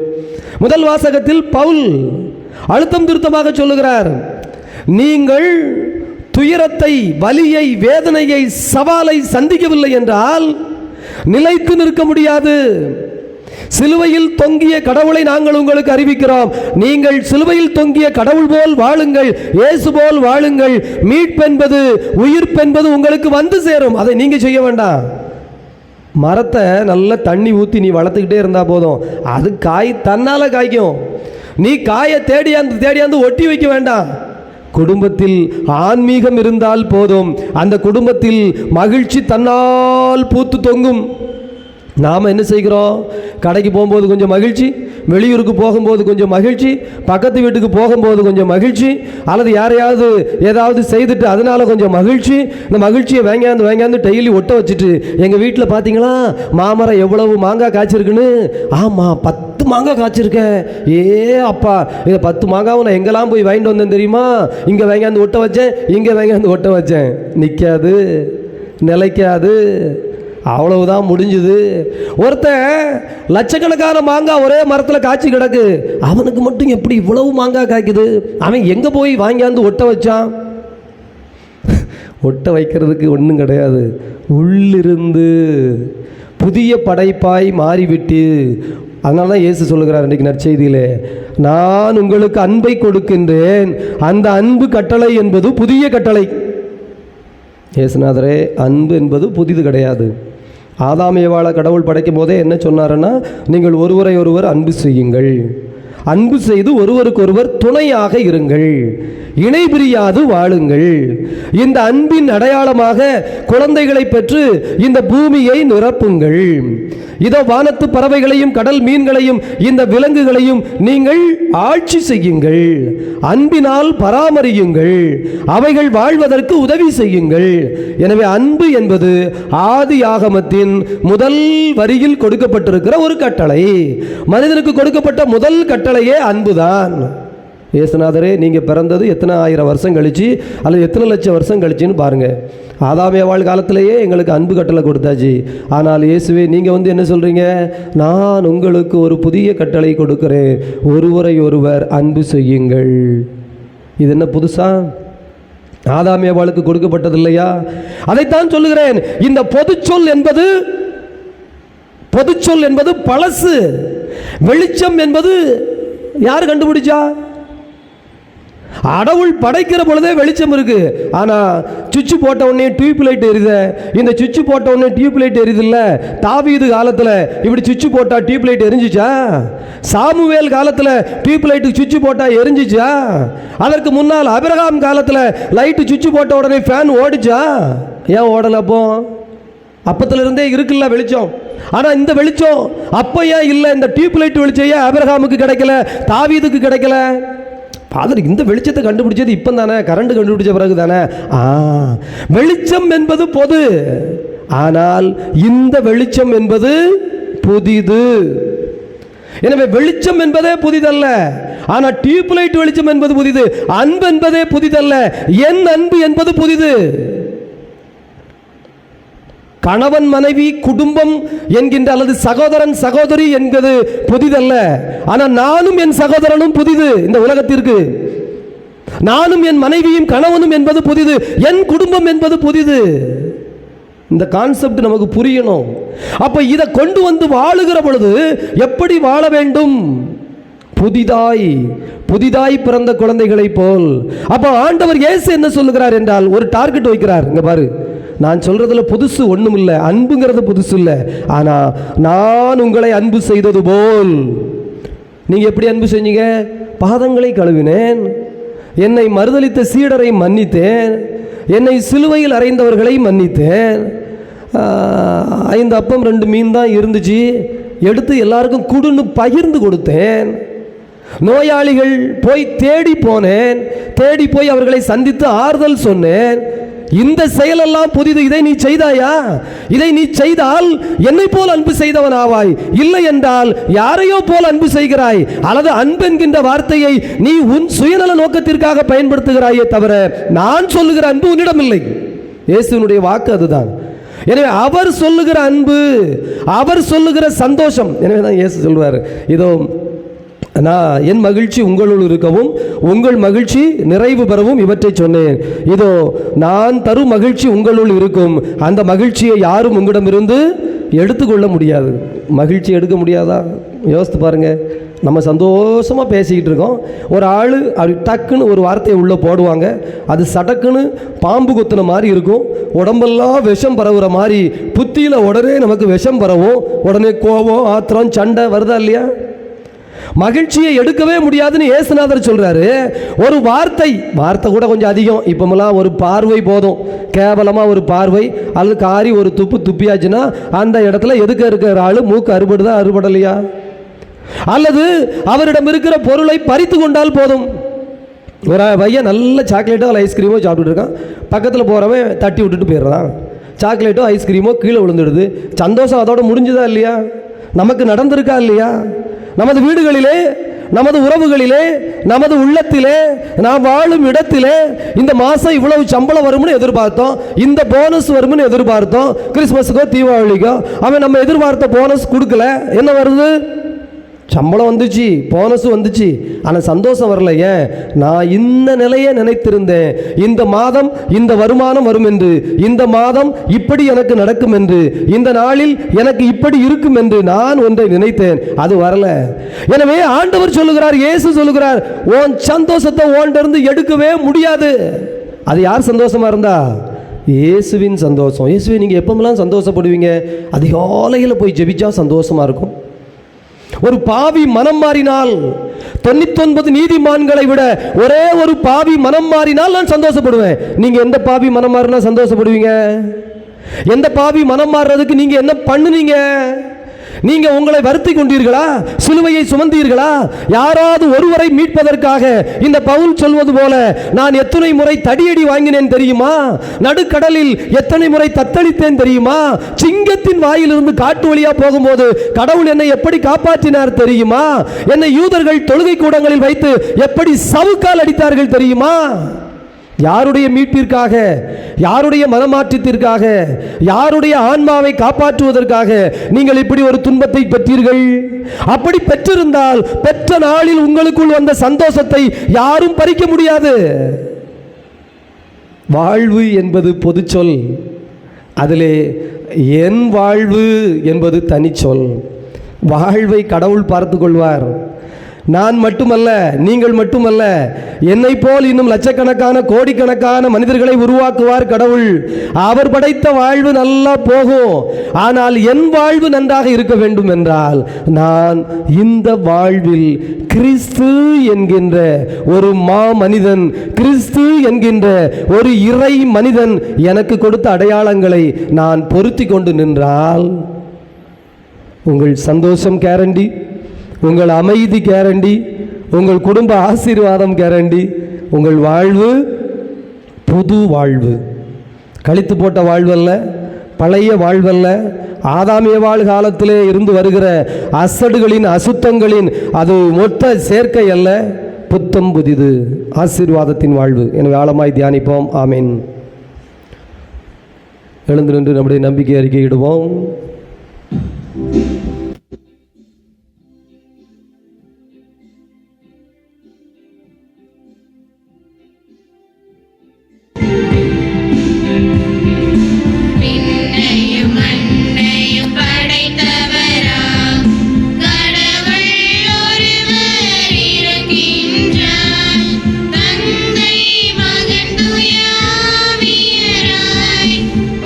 Speaker 1: முதல் வாசகத்தில் பவுல் அழுத்தம் திருத்தமாக சொல்லுகிறார், நீங்கள் துயரத்தை, வலியை, வேதனையை, சவாலை சந்திக்கவில்லை என்றால் நிலைத்து நிற்க முடியாது. சிலுவையில் தொங்கிய கடவுளை நாங்கள் உங்களுக்கு அறிவிக்கிறோம். நீங்கள் சிலுவையில் தொங்கிய கடவுள் போல் வாழுங்கள், இயேசு போல் வாழுங்கள். மீட்பென்பது, உயிர்ப்பென்பது உங்களுக்கு வந்து சேரும். அதை நீங்க செய்ய வேண்டாம். மரத்தை நல்ல தண்ணி ஊற்றி நீ வளர்த்துக்கிட்டே இருந்தால் போதும், அது காய் தன்னால் காய்க்கும். நீ காயை தேடியாந்து ஒட்டி வைக்க வேண்டாம். குடும்பத்தில் ஆன்மீகம் இருந்தால் போதும், அந்த குடும்பத்தில் மகிழ்ச்சி தன்னால் பூத்து தொங்கும். நாம் என்ன செய்கிறோம்? கடைக்கு போகும்போது கொஞ்சம் மகிழ்ச்சி, வெளியூருக்கு போகும்போது கொஞ்சம் மகிழ்ச்சி, பக்கத்து வீட்டுக்கு போகும்போது கொஞ்சம் மகிழ்ச்சி, அல்லது யாரையாவது ஏதாவது செய்துட்டு அதனால கொஞ்சம் மகிழ்ச்சி. இந்த மகிழ்ச்சியை வேங்காந்து டெய்லி ஒட்ட வச்சுட்டு, எங்கள் வீட்டில் பார்த்தீங்களா மாமரம் எவ்வளவு மாங்காய் காய்ச்சிருக்குன்னு? ஆமாம், 10 மாங்காய் காய்ச்சிருக்கேன். ஏ அப்பா, இதை 10 மாங்காவும் நான் எங்கெல்லாம் போய் வாங்கிட்டு வந்தேன் தெரியுமா? இங்கே வேங்காந்து ஒட்ட வச்சேன், இங்கே வேங்காந்து ஒட்ட வச்சேன். நிற்காது, நிலைக்காது, அவ்வளவுதான் முடிஞ்சுது. ஒருத்தன் லட்சக்கணக்கான மாங்காய் ஒரே மரத்தில் காய்ச்சி கிடக்கு, அவனுக்கு மட்டும் எப்படி இவ்வளவு மாங்காய் காய்க்குது? அவன் எங்கே போய் வாங்கியாந்து ஒட்ட வச்சான்? ஒட்ட வைக்கிறதுக்கு ஒன்றும் கிடையாது. உள்ளிருந்து புதிய படைப்பாய் மாறிவிட்டு. அதனால தான் இயேசு சொல்லுகிறார் இன்றைக்கு நற்செய்தியிலே, நான் உங்களுக்கு அன்பை கொடுக்கின்றேன், அந்த அன்பு கட்டளை என்பது புதிய கட்டளை. இயேசுநாதரே, அன்பு என்பது புதிது கிடையாது. ஆதாம் ஏவாளை கடவுள் படைக்கும் போதே என்ன சொன்னாருன்னா, நீங்கள் ஒருவரை ஒருவர் அன்பு செய்யுங்கள், அன்பு செய்து ஒருவருக்கொருவர் துணையாக இருங்கள், இணை பிரியாது வாழுங்கள். இந்த அன்பின் அடையாளமாக குழந்தைகளை பெற்று இந்த பூமியை நிரப்புங்கள். இதோ வானத்து பறவைகளையும் கடல் மீன்களையும் இந்த விலங்குகளையும் நீங்கள் ஆட்சி செய்யுங்கள், அன்பினால் பராமரியுங்கள், அவைகள் வாழ்வதற்கு உதவி செய்யுங்கள். எனவே அன்பு என்பது ஆதி ஆகமத்தின் முதல் வரியில் கொடுக்கப்பட்டிருக்கிற ஒரு கட்டளை. மனிதனுக்கு கொடுக்கப்பட்ட முதல் கட்டளையே அன்புதான். இயேசுநாதரே, நீங்கள் பிறந்தது எத்தனை ஆயிரம் வருஷம் கழிச்சு அல்லது எத்தனை லட்சம் வருஷம் கழிச்சுன்னு பாருங்கள். ஆதாம் ஏவாள் காலத்திலேயே எங்களுக்கு அன்பு கட்டளை கொடுத்தாச்சு. ஆனால் இயேசுவே, நீங்கள் என்ன சொல்கிறீங்க? நான் உங்களுக்கு ஒரு புதிய கட்டளை கொடுக்கிறேன், ஒருவரை ஒருவர் அன்பு செய்யுங்கள். இது என்ன புதுசா? ஆதாம் ஏவாளுக்கு கொடுக்கப்பட்டது இல்லையா? அதைத்தான் சொல்லுகிறேன். இந்த பொதுச்சொல் என்பது பழசு. வெளிச்சம் என்பது யார் கண்டுபிடிச்சா? கடவுள் படைக்கிற பொழுதே வெளிச்சம் இருக்கு. ஆனா சுவிட்ச் போட்ட உடனே டியூப் லைட் எரியுத. இந்த சுவிட்ச் போட்ட உடனே டியூப் லைட் எரியுதுல்ல. தாவீது காலத்துல இப்படி சுவிட்ச் போட்டா டியூப் லைட் எரிஞ்சிச்சா? சாமுவேல் காலத்துல டியூப் லைட் சுவிட்ச் போட்டா எரிஞ்சிச்சா? அதற்கு முன்னால் ஆபிரகாம் காலத்துல லைட் சுவிட்ச் போட்ட உடனே ஃபேன் ஓடிச்சா? ஏன் ஓடல? அப்பத்துல இருந்தே இருக்குல்ல வெளிச்சம். ஆனா இந்த வெளிச்சம் அப்ப ஏன் இல்லை? இந்த டியூப் லைட் வெளிச்சம் ஏன் ஆபிரகாமுக்கு கிடைக்கல, தாவீதுக்கு கிடைக்கல? ஃபாதர், இந்த வெளிச்சத்தை கண்டுபிடிச்சது இப்போ தானே, கரண்ட் கண்டுபிடிச்ச பிறகு தானே. வெளிச்சம் என்பது பொது, ஆனால் இந்த வெளிச்சம் என்பது புதிது. எனவே வெளிச்சம் என்பதே புதிதல்ல, ஆனால் டியூப் லைட் வெளிச்சம் என்பது புதிது. அன்பு என்பதே புதிதல்ல, என் அன்பு என்பது புதிது. கணவன் மனைவி குடும்பம் என்கின்ற அல்லது சகோதரன் சகோதரி என்பது புதிதல்ல, ஆனால் நானும் என் சகோதரனும் புதிது. இந்த உலகத்திற்கு நானும் என் மனைவியும் கணவனும் என்பது புதிது, என் குடும்பம் என்பது புதிது. இந்த கான்செப்ட் நமக்கு புரியணும். அப்ப இதை கொண்டு வந்து வாழுகிற பொழுது எப்படி வாழ வேண்டும்? புதிதாய் பிறந்த குழந்தைகளை போல். அப்ப ஆண்டவர் இயேசு என்ன சொல்லுகிறார் என்றால், ஒரு டார்கெட் வைக்கிறார். இங்க பாரு, நான் சொல்றதுல புதுசு ஒண்ணும் இல்லை, அன்புங்கிறது புதுசு இல்லை. ஆனா நான் உங்களை அன்பு செய்தது போல். நீங்க எப்படி அன்பு செஞ்சீங்க? பாதங்களை கழுவினேன், என்னை மறுதலித்த சீடரை மன்னித்தேன், என்னை சிலுவையில் அறைந்தவர்களை மன்னித்தேன். 5 அப்பம் 2 மீன் தான் இருந்துச்சு, எடுத்து எல்லாருக்கும் குடுன்னு பகிர்ந்து கொடுத்தேன். நோயாளிகள் போய் தேடி போய் அவர்களை சந்தித்து ஆறுதல் சொன்னேன். இந்த செயலெல்லாம் புதிது. இதை நீ செய்தாயா? இதை நீ செய்தால் என்னை போல் அன்பு செய்தவன் ஆவாய். இல்லை என்றால் யாரையோ போல் அன்பு செய்கிறாய், அல்லது அன்பு என்கின்ற வார்த்தையை நீ உன் சுயநல நோக்கத்திற்காக பயன்படுத்துகிறாயே தவிர நான் சொல்லுகிற அன்பு உன்னிடம் இல்லை. இயேசுவினுடைய வாக்கு அதுதான். எனவே அவர் சொல்லுகிற அன்பு, அவர் சொல்லுகிற சந்தோஷம். எனவே தான் இயேசு சொல்வார், இதோ நான் என் மகிழ்ச்சி உங்களுள் இருக்கவும் உங்கள் மகிழ்ச்சி நிறைவு பெறவும் இவற்றை சொன்னேன். இதோ நான் தரும் மகிழ்ச்சி உங்களுள் இருக்கும், அந்த மகிழ்ச்சியை யாரும் உங்களிடமிருந்து எடுத்துக்கொள்ள முடியாது. மகிழ்ச்சி எடுக்க முடியாதா? யோசித்து பாருங்க. நம்ம சந்தோஷமாக பேசிக்கிட்டு இருக்கோம், ஒரு ஆள் அப்படி டக்குன்னு ஒரு வார்த்தையை உள்ளே போடுவாங்க, அது சடக்குன்னு பாம்பு கொத்துன மாதிரி இருக்கும், உடம்பெல்லாம் விஷம் பரவுற மாதிரி, புத்தியில் உடனே நமக்கு விஷம் பரவும், உடனே கோபம் ஆத்திரம் சண்டை வருதா இல்லையா? மகிழ்ச்சியை எடுக்கவே முடியாதுன்னு இயேசுநாதர் சொல்றாரு. ஒரு வார்த்தை கூட கொஞ்சம் அதிகம். இப்போமெல்லாம் ஒரு பார்வை போதும், கேவலமாக ஒரு பார்வை அல்லது காரி ஒரு துப்பியாச்சுன்னா அந்த இடத்துல எதுக்க இருக்கிற ஆள் மூக்கு அறுபடுதா அறுபடலையா, அல்லது அவரிடம் இருக்கிற பொருளை பறித்து கொண்டால் போதும். ஒரு பையன் நல்ல சாக்லேட்டோ ஐஸ்கிரீமோ சாப்பிட்டுட்டு இருக்கான், பக்கத்தில் போகிறவன் தட்டி விட்டுட்டு போயிடுறான். சாக்லேட்டோ ஐஸ்கிரீமோ கீழே விழுந்துடுது. சந்தோஷம் அதோட முடிஞ்சுதா இல்லையா? நமக்கு நடந்திருக்கா இல்லையா? நமது வீடுகளிலே, நமது உறவுகளிலே, நமது உள்ளத்திலே, நாம் வாழும் இடத்திலே இந்த மாதம் இவ்வளவு சம்பளம் வரும்னு எதிர்பார்த்தோம், இந்த போனஸ் வரும்னு எதிர்பார்த்தோம். கிறிஸ்மஸுக்கோ தீபாவளிக்கோ அவன் நம்ம எதிர்பார்த்த போனஸ் கொடுக்கல. என்ன வருது? சம்பளம் வந்துச்சு, போனஸ் வந்துச்சு, ஆனால் சந்தோஷம் வரல. ஏன்? நான் இந்த நிலையை நினைத்திருந்தேன், இந்த மாதம் இந்த வருமானம் வரும் என்று, இந்த மாதம் இப்படி எனக்கு நடக்கும் என்று, இந்த நாளில் எனக்கு இப்படி இருக்கும் என்று நான் ஒன்றை நினைத்தேன், அது வரல. எனவே ஆண்டவர் சொல்லுகிறார், இயேசு சொல்லுகிறார், உன் சந்தோஷத்தை உன்கிட்ட எடுக்கவே முடியாது. அது யார் சந்தோஷமா இருந்தா? இயேசுவின் சந்தோஷம். இயேசுவை நீங்கள் எப்பமெல்லாம் சந்தோஷப்படுவீங்க? அதிகாலையில் போய் ஜெபிச்சா சந்தோஷமா இருக்கும். ஒரு பாவி மனம் மாறினால், 99 நீதிமான்களை விட ஒரே ஒரு பாவி மனம் மாறினால் நான் சந்தோஷப்படுவேன். நீங்க எந்த பாவி மனம் மாறினா சந்தோஷப்படுவீங்க? எந்த பாவி மனம் மாறுறதுக்கு நீங்க என்ன பண்ணுனீங்க? நீங்க உங்களை வருத்தி கொண்டீர்களா? சிலுவையை சுமந்தீர்களா? யாராவது ஒருவரை மீட்பதற்காக இந்த பவுல் சொல்வது போல நான் எத்தனை முறை தடியடி வாங்கினேன் தெரியுமா? நடுக்கடலில் எத்தனை முறை தத்தளித்தேன் தெரியுமா? சிங்கத்தின் வாயிலிருந்து காட்டு வழியா போகும்போது கடவுள் என்னை எப்படி காப்பாற்றினார் தெரியுமா? என்னை யூதர்கள் தொழுகை கூடங்களில் வைத்து எப்படி சவுக்கால் அடித்தார்கள் தெரியுமா? யாருடைய மீட்பிற்காக, யாருடைய மனமாற்றத்திற்காக, யாருடைய ஆன்மாவை காப்பாற்றுவதற்காக நீங்கள் இப்படி ஒரு துன்பத்தை பெற்றீர்கள்? அப்படி பெற்றிருந்தால் பெற்ற நாளில் உங்களுக்குள் வந்த சந்தோஷத்தை யாரும் பறிக்க முடியாது. வாழ்வு என்பது பொது சொல், அதிலே என் வாழ்வு என்பது தனிச்சொல். வாழ்வை கடவுள் பார்த்து கொள்வார். நான் மட்டுமல்ல, நீங்கள் மட்டுமல்ல, என்னை போல் இன்னும் லட்சக்கணக்கான கோடிக்கணக்கான மனிதர்களை உருவாக்குவார் கடவுள். அவர் படைத்த வாழ்வு நல்லா போகும். ஆனால் என் வாழ்வு நன்றாக இருக்க வேண்டும் என்றால் நான் இந்த வாழ்வில் கிறிஸ்து என்கின்ற ஒரு மனிதன், கிறிஸ்து என்கின்ற ஒரு இறை மனிதன் எனக்கு கொடுத்த அடையாளங்களை நான் பொருத்தி கொண்டு நின்றால் உங்கள் சந்தோஷம் கேரண்டி, உங்கள் அமைதி கேரண்டி, உங்கள் குடும்ப ஆசீர்வாதம் கேரண்டி. உங்கள் வாழ்வு புது வாழ்வு, கழித்து போட்ட வாழ்வல்ல, பழைய வாழ்வல்ல, ஆதாமிய வாழ் காலத்திலே இருந்து வருகிற அசடுகளின் அசுத்தங்களின் அது மொத்த சேர்க்கை அல்ல, புத்தம் புதிது ஆசீர்வாதத்தின் வாழ்வு. எனவே ஆழமாய் தியானிப்போம். ஆமீன். எழுந்து நின்று நம்முடைய நம்பிக்கை அறிக்கையிடுவோம்.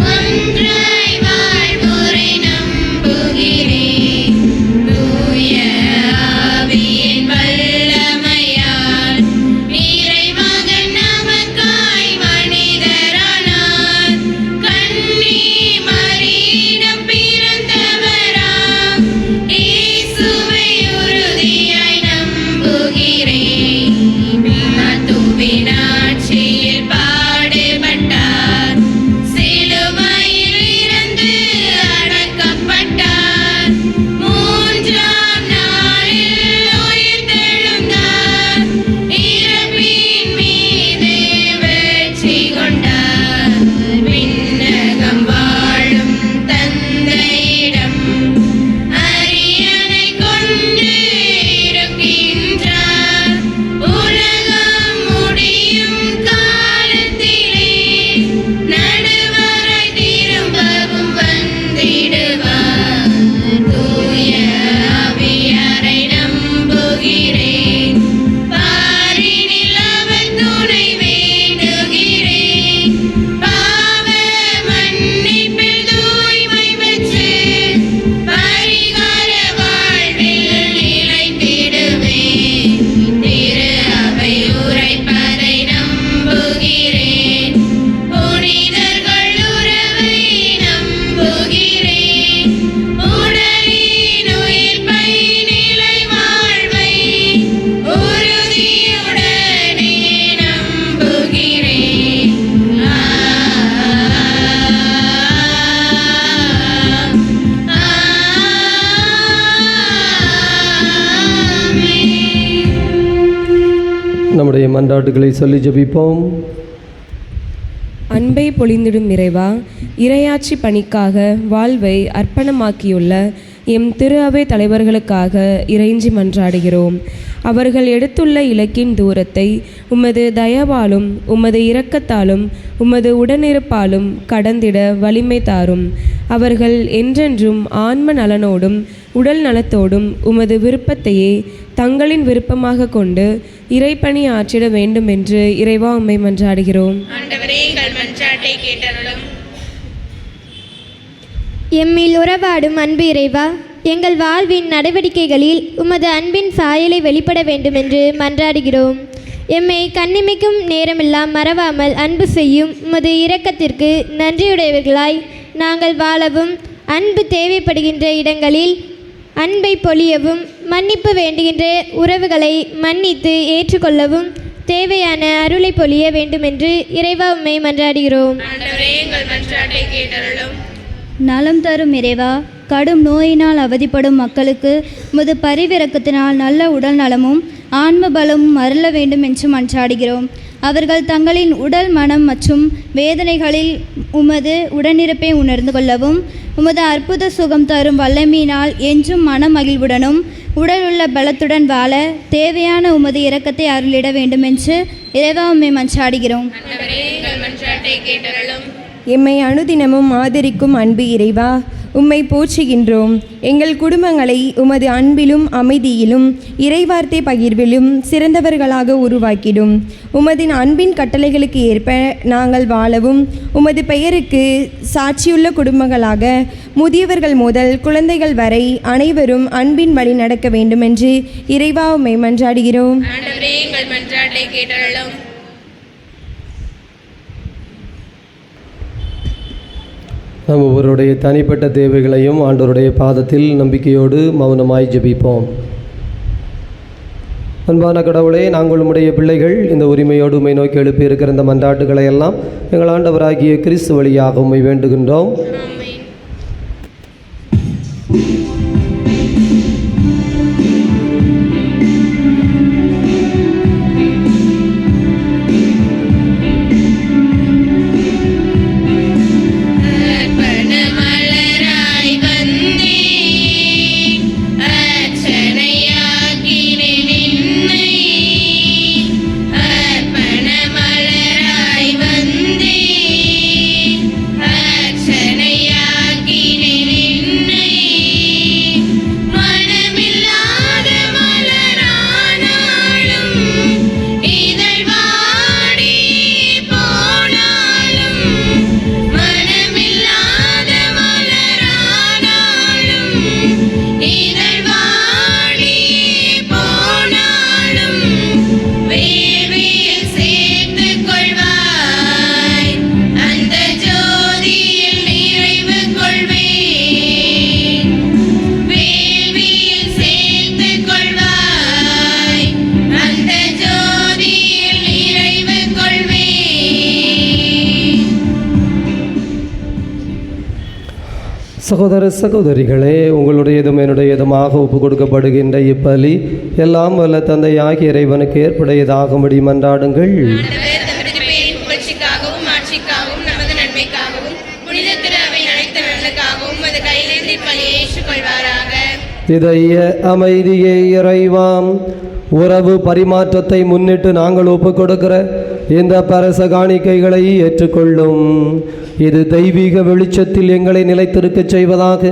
Speaker 7: ஒன்றாய் வாழ்வுரை நம்புகிறேன்.
Speaker 1: நம்முடைய மன்றாட்டுகளை சொல்லி ஜெபிப்போம்.
Speaker 6: அன்பை பொழிந்திடும் இறைவா, இறையாட்சி பணிக்காக வாழ்வை அர்ப்பணமாக்கியுள்ள எம் திரு அவை தலைவர்களுக்காக இறைஞ்சி மன்றாடுகிறோம். அவர்கள் எடுத்துள்ள இலக்கின் தூரத்தை உமது தயவாலும் உமது இரக்கத்தாலும் உமது உடனிருப்பாலும் கடந்திட வலிமை தாரும். அவர்கள் என்றென்றும் ஆன்ம நலனோடும் உடல் நலத்தோடும் உமது விருப்பத்தையே தங்களின் விருப்பமாக கொண்டு இறைப்பணி ஆற்றிட வேண்டும் என்று இறைவா உம்மை மன்றாடுகிறோம்.
Speaker 5: எம்மில் உறவாடும் அன்பு இறைவா, எங்கள் வாழ்வின் நடவடிக்கைகளில் உமது அன்பின் சாயலை வெளிப்பட வேண்டும் என்று மன்றாடுகிறோம். எம்மை கண்ணிமைக்கும் நேரமெல்லாம் மறவாமல் அன்பு செய்யும் உமது இரக்கத்திற்கு நன்றியுடையவர்களாய் நாங்கள் வாழவும், அன்பு தேவைப்படுகின்ற இடங்களில் அன்பை பொழியவும், மன்னிப்பு வேண்டுகின்ற உறவுகளை மன்னித்து ஏற்றுக்கொள்ளவும் தேவையான அருளை பொழிய வேண்டும் என்று இறைவா உம்மை மன்றாடுகிறோம்.
Speaker 8: நலம் தரும் இறைவா, கடும் நோயினால் அவதிப்படும் மக்களுக்கு உமது பரிவிரக்கத்தினால் நல்ல உடல் நலமும் ஆன்ம பலமும் அருள வேண்டும் என்று மன்றாடுகிறோம். அவர்கள் தங்களின் உடல் மனம் மற்றும் வேதனைகளில் உமது உடனிருப்பை உணர்ந்து கொள்ளவும், உமது அற்புத சுகம் தரும் வல்லமையினால் என்றும் மன மகிழ்வுடனும் உடலுள்ள பலத்துடன் வாழ தேவையான உமது இரக்கத்தை அருளிட வேண்டும் என்று இறைவா உம்மை மன்றாடுகிறோம்.
Speaker 6: எம்மை அனுதினமும் ஆதரிக்கும் அன்பு இறைவா, உம்மை போற்றுகின்றோம். எங்கள் குடும்பங்களை உமது அன்பிலும் அமைதியிலும் இறைவார்த்தை பகிர்விலும் சிறந்தவர்களாக உருவாக்கிடும். உமது அன்பின் கட்டளைகளுக்கு ஏற்ப நாங்கள் வாழவும், உமது பெயருக்கு சாட்சியுள்ள குடும்பங்களாக முதியவர்கள் முதல் குழந்தைகள் வரை அனைவரும் அன்பின் வழி நடக்க வேண்டும் என்று இறைவா உம்மை மன்றாடுகிறோம்.
Speaker 1: நாம் ஒவ்வொருடைய தனிப்பட்ட தேவைகளையும் ஆண்டவருடைய பாதத்தில் நம்பிக்கையோடு மௌனமாய் ஜெபிப்போம். அன்பான கடவுளே, நாங்கள் உம்முடைய பிள்ளைகள் இந்த உரிமையோடு உம்மை நோக்கி எழுப்பி இருக்கிற இந்த மன்றாட்டுகளை எல்லாம் எங்கள் ஆண்டவராகிய கிறிஸ்து வழியாக உம்மை வேண்டுகின்றோம். சகோதர சகோதரிகளே, உங்களுடையதும் என்னுடையதுமாக ஒப்பு கொடுக்கப்படுகின்ற இப்பலி எல்லாம் வல்ல தந்தையாகிய இறைவனுக்கு ஏற்புடையதாகும்படி மன்றாடுங்கள். இதய அமைதியை இறைவாம் உறவு பரிமாற்றத்தை முன்னிட்டு நாங்கள் ஒப்புக் கொடுக்கிற இந்த பரச காணிக்கைகளை ஏற்றுக்கொள்ளும். இது தெய்வீக வெளிச்சத்தில் எங்களை நிலைத்திருக்கச் செய்வதாக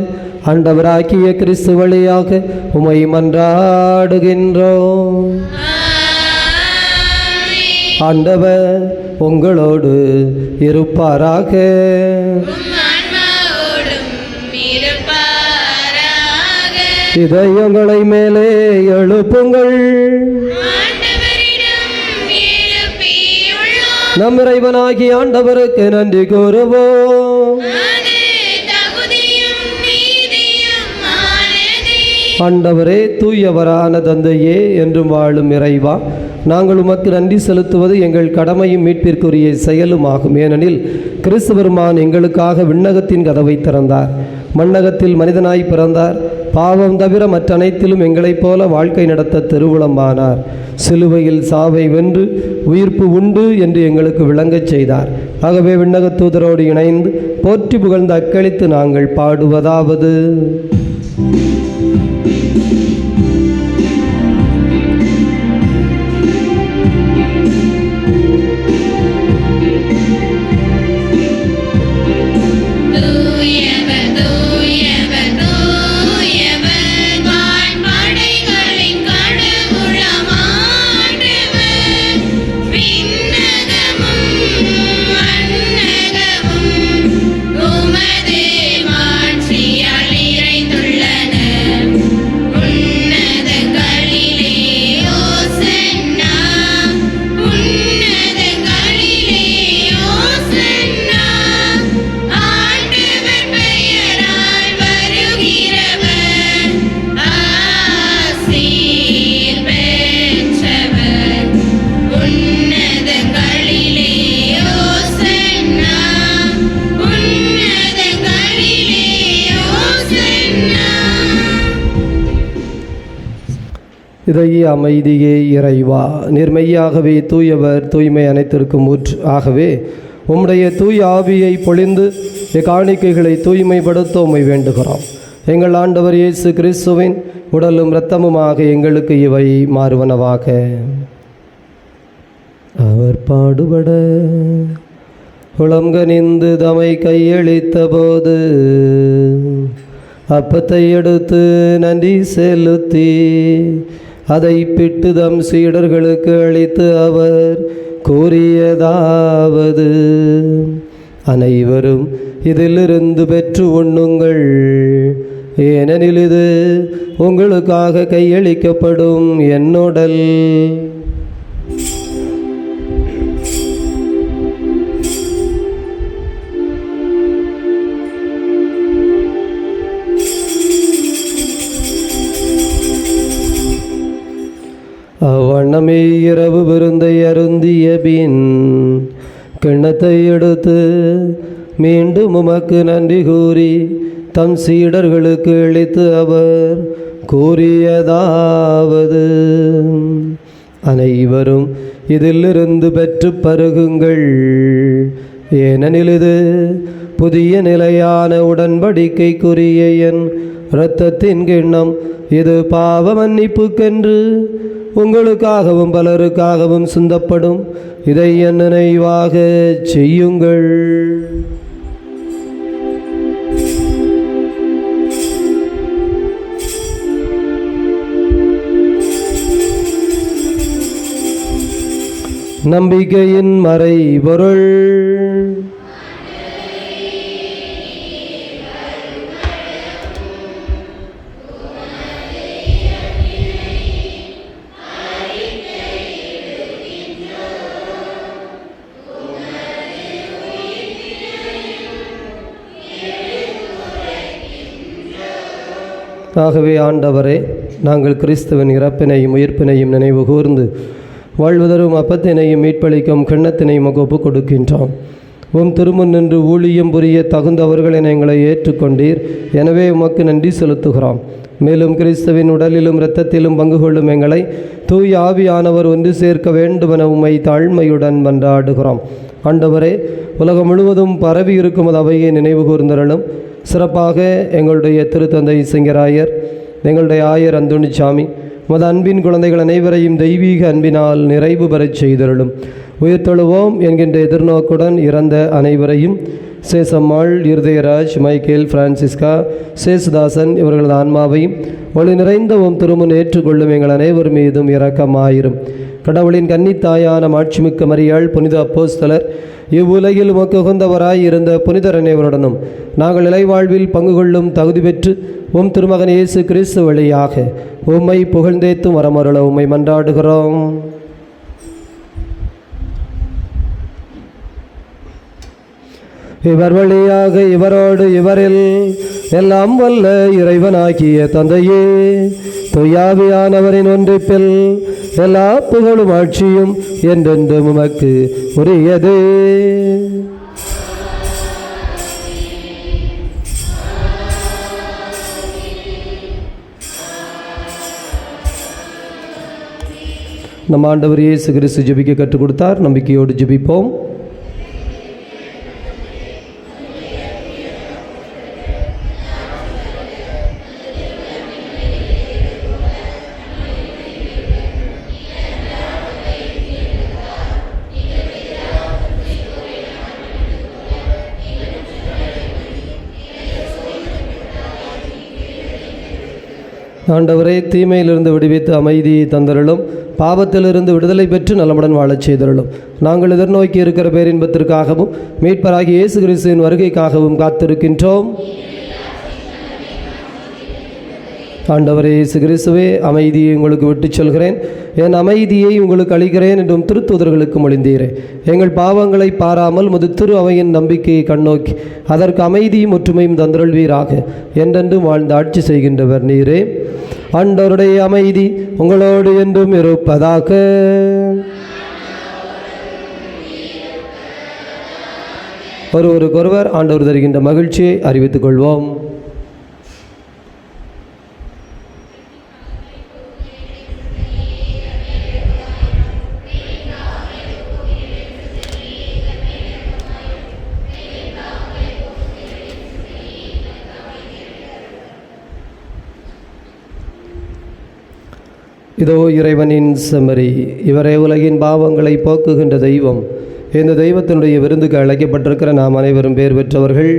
Speaker 1: ஆண்டவராகிய கிறிஸ்து வழியாக உம்மை மன்றாடுகின்றோம். ஆண்டவர் உங்களோடு இருப்பாராக. இதயங்களை மேலே எழுப்புங்கள். நம் இறைவனாகிய ஆண்டவருக்கு நன்றி கூறுவோம். ஆண்டவரே, தூயவரான தந்தையே, என்றும் வாழும் இறைவா, நாங்கள் உமக்கு நன்றி செலுத்துவது எங்கள் கடமையும் மீட்பிற்குரிய செயலுமாகும். ஏனெனில் கிறிஸ்து பெருமான் எங்களுக்காக விண்ணகத்தின் கதவை திறந்தார், மண்ணகத்தில் மனிதனாய் பிறந்தார், பாவம் தவிர மற்ற அனைத்திலும் எங்களைப் போல வாழ்க்கை நடத்த திருவுளமானார். சிலுவையில் சாவை வென்று உயிர்ப்பு உண்டு என்று எங்களுக்கு விளங்கச் செய்தார். ஆகவே விண்ணகத் தூதரோடு இணைந்து போற்றி புகழ்ந்து அக்களித்து நாங்கள் பாடுவதாவது: இதையே அமைதியே இறைவா, நிர்மையாகவே தூயவர், தூய்மை அனைத்திற்கும் ஊற்று. ஆகவே உம்முடைய தூய ஆவியை பொழிந்து காணிக்கைகளை தூய்மைப்படுத்த உம்மை வேண்டுகிறோம். எங்கள் ஆண்டவர் இயேசு கிறிஸ்துவின் உடலும் இரத்தமுமாக எங்களுக்கு இவை மாறுவனவாக. அவர் பாடுபட உளம்கனிந்து தமை கையளித்த போது அப்பத்தை எடுத்து நன்றி செலுத்தி அதை பிட்டு தம் சீடர்களுக்கு அளித்து அவர் கூறியதாவது: அனைவரும் இதிலிருந்து பெற்று உண்ணுங்கள், ஏனெனில் இது உங்களுக்காக கையளிக்கப்படும் என் உடல். அவ்வண்ணமே இரவு விருந்தை அருந்திய பின் கிண்ணத்தை எடுத்து மீண்டும் உமக்கு நன்றி கூறி தம் சீடர்களுக்கு அளித்து அவர் கூறியதாவது: அனைவரும் இதிலிருந்து பெற்று பருகுங்கள், ஏனெனில் இது புதிய நிலையான உடன்படிக்கைக்குரிய என் இரத்தத்தின் கிண்ணம். இது பாவ மன்னிப்புக்கென்று உங்களுக்காகவும் பலருக்காகவும் சிந்தப்படும். இதை என் நினைவாக செய்யுங்கள். நம்பிக்கையின் மறைபொருள். ஆகவே ஆண்டவரே, நாங்கள் கிறிஸ்துவின் இறப்பினையும் உயிர்ப்பினையும் நினைவு கூர்ந்து வாழ்வதரும் அப்பத்தினையும் மீட்பளிக்கும் கிண்ணத்தினையும் ஒப்புக் கொடுக்கின்றோம். உம் திருமுன் நின்று ஊழியம் புரிய தகுந்தவர்கள் என எங்களை ஏற்றுக்கொண்டீர். எனவே உமக்கு நன்றி செலுத்துகிறோம். மேலும் கிறிஸ்துவின் உடலிலும் இரத்தத்திலும் பங்கு கொள்ளும் எங்களை தூய ஆவியானவர் ஒன்று சேர்க்க வேண்டுமென உம்மை தாழ்மையுடன் மன்றாடுகிறோம். ஆண்டவரே, உலகம் முழுவதும் பரவி இருக்கும் அவையை நினைவு கூர்ந்தருளும். சிறப்பாக எங்களுடைய திருத்தந்தை சிங்கராயர், எங்களுடைய ஆயர் அந்தோணிசாமி, உமது அன்பின் குழந்தைகள் அனைவரையும் தெய்வீக அன்பினால் நிறைவு பெறச் செய்தருளும். உயிர்த்தெழுவோம் என்கின்ற எதிர்நோக்குடன் இறந்த அனைவரையும் சேசம்மாள், இருதயராஜ், மைக்கேல், பிரான்சிஸ்கா, சேசுதாசன் இவர்களது ஆன்மாவையும் ஒளி நிறைந்த உம் திருமுன் ஏற்றுக்கொள்ளும் எங்கள் அனைவர் மீதும் இரக்கமாயிரும். கடவுளின் கன்னித்தாயான மாட்சிமிக்க மரியாள், புனித அப்போஸ்தலர், இவ்வுலகில் உமக்கு உகந்தவராய் இருந்த புனிதர் அனைவருடனும் நாங்கள் இலைவாழ்வில் பங்கு கொள்ளும் தகுதி பெற்று உம் திருமகன் இயேசு கிறிஸ்து வழியாக உம்மை புகழ்ந்தேத்தும் வரமருள உம்மை மன்றாடுகிறோம். இவர் வழியாக இவரோடு இவரில் எல்லாம் வல்ல இறைவனாகிய தந்தையே, தூயாவியானவரின் ஒன்றிப்பில் எல்லா புகழும் ஆட்சியும் என்றென்றும் உமக்கு உரியதே. நம் ஆண்டவர் இயேசு கிறிஸ்து ஜெபிக்க கற்றுக் கொடுத்தார். நம்பிக்கையோடு ஜெபிப்போம். ஆண்டவரே, தீமையிலிருந்து விடுவித்து அமைதியை தந்தருளும், பாவத்திலிருந்து விடுதலை பெற்று நலமுடன் வாழச் செய்தருளும். நாங்கள் எதிர்நோக்கி இருக்கிற பேரின்பத்திற்காகவும் மீட்பராகிய இயேசு கிறிஸ்துவின் வருகைக்காகவும் காத்திருக்கின்றோம். ஆண்டவரே இயேசு கிறிஸ்துவே, அமைதியை உங்களுக்கு விட்டுச் சொல்கிறேன், என் அமைதியை உங்களுக்கு அளிக்கிறேன் என்றும் திருத்தூதர்களுக்கு மொழிந்தீரே. எங்கள் பாவங்களை பாராமல் முது திரு அவையின் நம்பிக்கையை கண்ணோக்கி அதற்கு அமைதியும் ஒற்றுமையும் தந்தருள்வீராக. என்றென்றும் வாழ்ந்து ஆட்சி செய்கின்றவர் நீரே. ஆண்டவருடைய அமைதி உங்களோடு என்றும் இருப்பதாக. ஒருவருக்கொருவர் ஆண்டவர் தருகின்ற மகிழ்ச்சியை அறிவித்துக் கொள்வோம். இதோ இறைவனின் செம்மறி, இவரே உலகின் பாவங்களை போக்குகின்ற தெய்வம். இந்த தெய்வத்தினுடைய விருந்துக்கு அழைக்கப்பட்டிருக்கிற நாம் அனைவரும் பேர் பெற்றவர்கள்.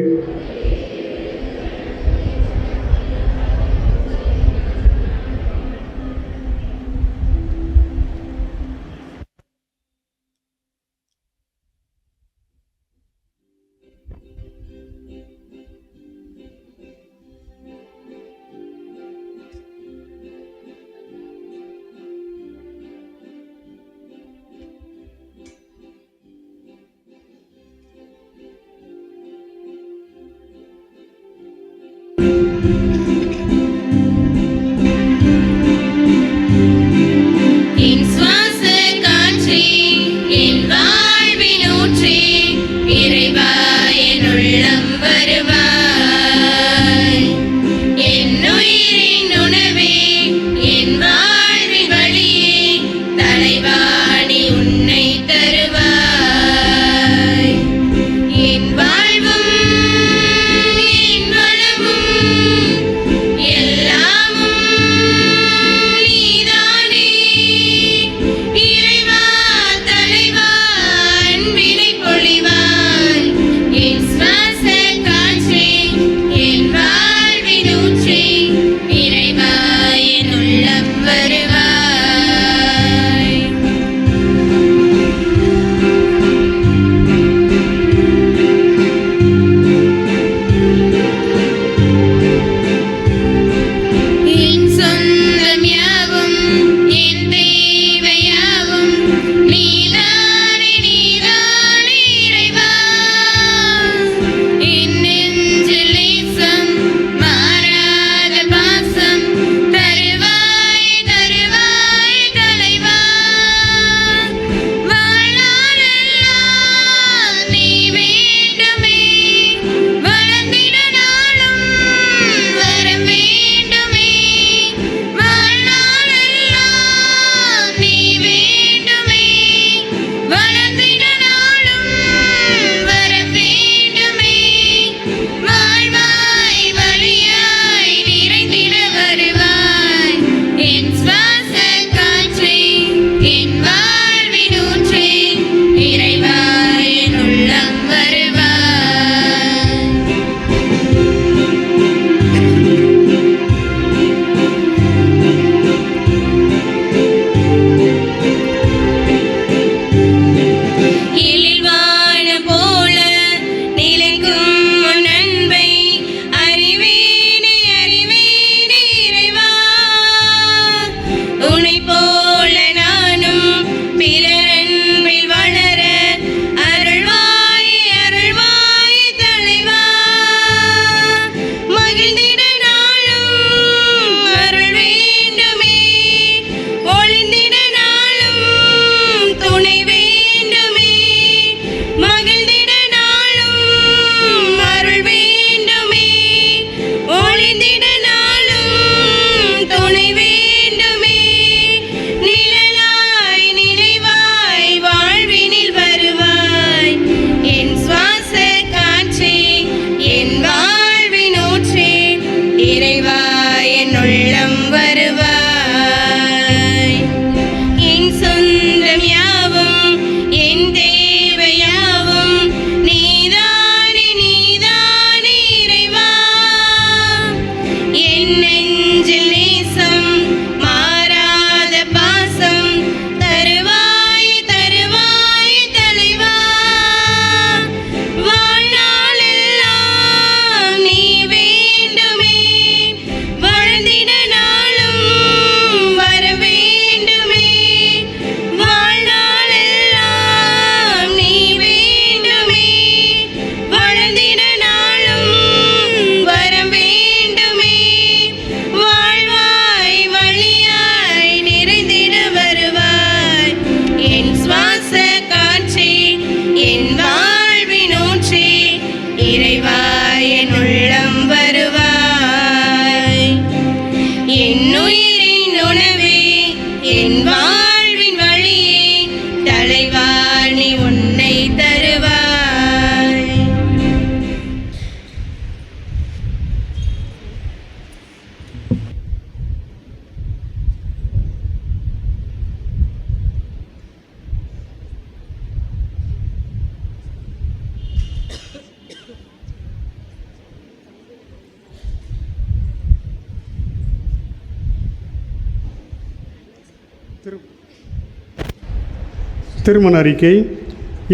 Speaker 9: திருமண அறிக்கை.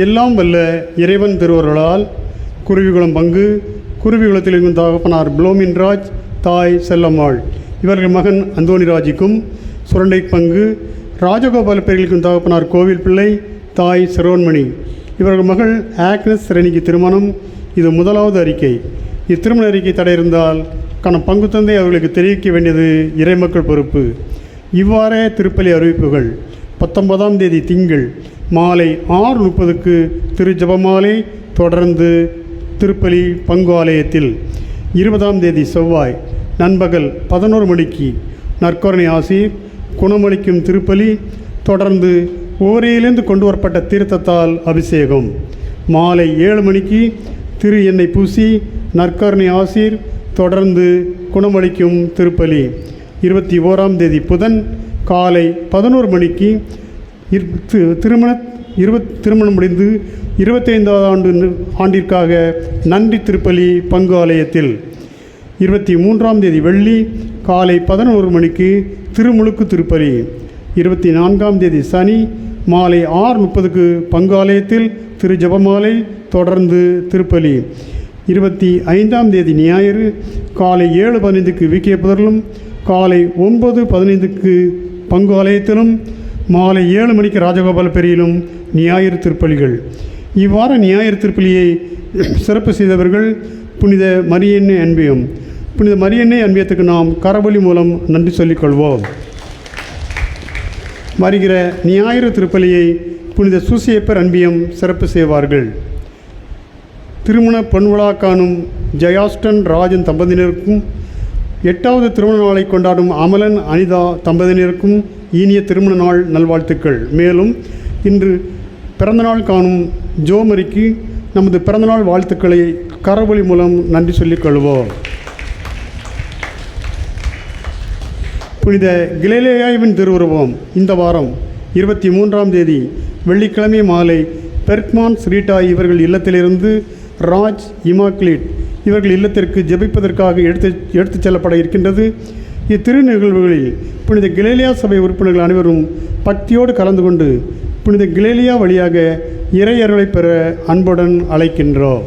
Speaker 9: எல்லாம் வல்ல இறைவன் திருவருளால் குருவிகுளம் பங்கு, குருவிகுளத்தில் இருக்கும் தகப்பனார் புளோமின்ராஜ், தாய் செல்லம்மாள், இவர்கள் மகன் அந்தோணிராஜுக்கும் சுரண்டை பங்கு, ராஜகோபால பேர்களுக்கும் தகப்பனார் கோவில் பிள்ளை, தாய் சிரோன்மணி, இவர்கள் மகள் ஆக்னஸ் ரெனிக்கு திருமணம். இது முதலாவது அறிக்கை. இத்திருமண அறிக்கை தடை இருந்தால் பங்கு தந்தை அவர்களுக்கு தெரிவிக்க வேண்டியது இறைமக்கள் பொறுப்பு. இவ்வாறே திருப்பலி அறிவிப்புகள். 19ஆம் தேதி திங்கள் மாலை 6:30க்கு திரு ஜெபமாலை, தொடர்ந்து திருப்பலி பங்கு ஆலயத்தில். 20ஆம் தேதி செவ்வாய் நண்பகல் 11 மணிக்கு நற்கருணை ஆசீர் குணமளிக்கும் திருப்பலி, தொடர்ந்து ஓரையிலிருந்து கொண்டு வரப்பட்ட தீர்த்தத்தால் அபிஷேகம். மாலை 7 மணிக்கு திரு எண்ணெய் பூசி நற்கருணை ஆசீர், தொடர்ந்து குணமளிக்கும் திருப்பலி. 21ஆம் தேதி புதன் காலை 11 மணிக்கு திருமணம் முடிந்து 25வது ஆண்டிற்காக நன்றி திருப்பலி பங்கு ஆலயத்தில். 23ஆம் தேதி வெள்ளி காலை 11 மணிக்கு திருமுழுக்கு திருப்பலி. 24ஆம் தேதி சனி மாலை 6:30க்கு பங்கு ஆலயத்தில் திரு ஜெபமாலை, தொடர்ந்து திருப்பலி. 25ஆம் தேதி ஞாயிறு காலை 7:15க்கு விக்கிய புதரிலும், காலை 9:15க்கு பங்கு ஆலயத்திலும், மாலை 7 மணிக்கு ராஜகோபால பெரியிலும் ஞாயிறு திருப்பலிகள். இவ்வார ஞாயிறு திருப்பலியை சிறப்பு செய்தவர்கள் புனித மரியன்னை அன்பியம். புனித மரியன்னை அன்பியத்துக்கு நாம் கரவொலி மூலம் நன்றி சொல்லிக்கொள்வோம். வருகிற ஞாயிறு திருப்பலியை புனித சூசியப்பர் அன்பியம் சிறப்பு செய்வார்கள். திருமண பொன்விழா காணும் ஜயாஸ்டன் ராஜன் தம்பதியினருக்கும், 8வது திருமண நாளை கொண்டாடும் அமலன் அனிதா தம்பதியினருக்கும் இனிய திருமண நாள் நல்வாழ்த்துக்கள். மேலும் இன்று பிறந்தநாள் காணும் ஜோமரிக்கு நமது பிறந்தநாள் வாழ்த்துக்களை கரவொலி மூலம் நன்றி சொல்லிக் கொள்வோம். புனித கிலேலியாவின் திருவுருவம் இந்த வாரம் 23ஆம் தேதி வெள்ளிக்கிழமை மாலை பெர்க்மான் ஸ்ரீட்டா இவர்கள் இல்லத்திலிருந்து ராஜ் இமாக்லீட் இவர்கள் இல்லத்திற்கு ஜெபிப்பதற்காக எடுத்துச் செல்லப்பட இருக்கின்றது. இத்திரு நிகழ்வுகளில் புனித கிலேலியா சபை உறுப்பினர்கள் அனைவரும் பக்தியோடு கலந்து கொண்டு புனித கிலேலியா வழியாக இறையருளை பெற அன்புடன் அழைக்கின்றோம்.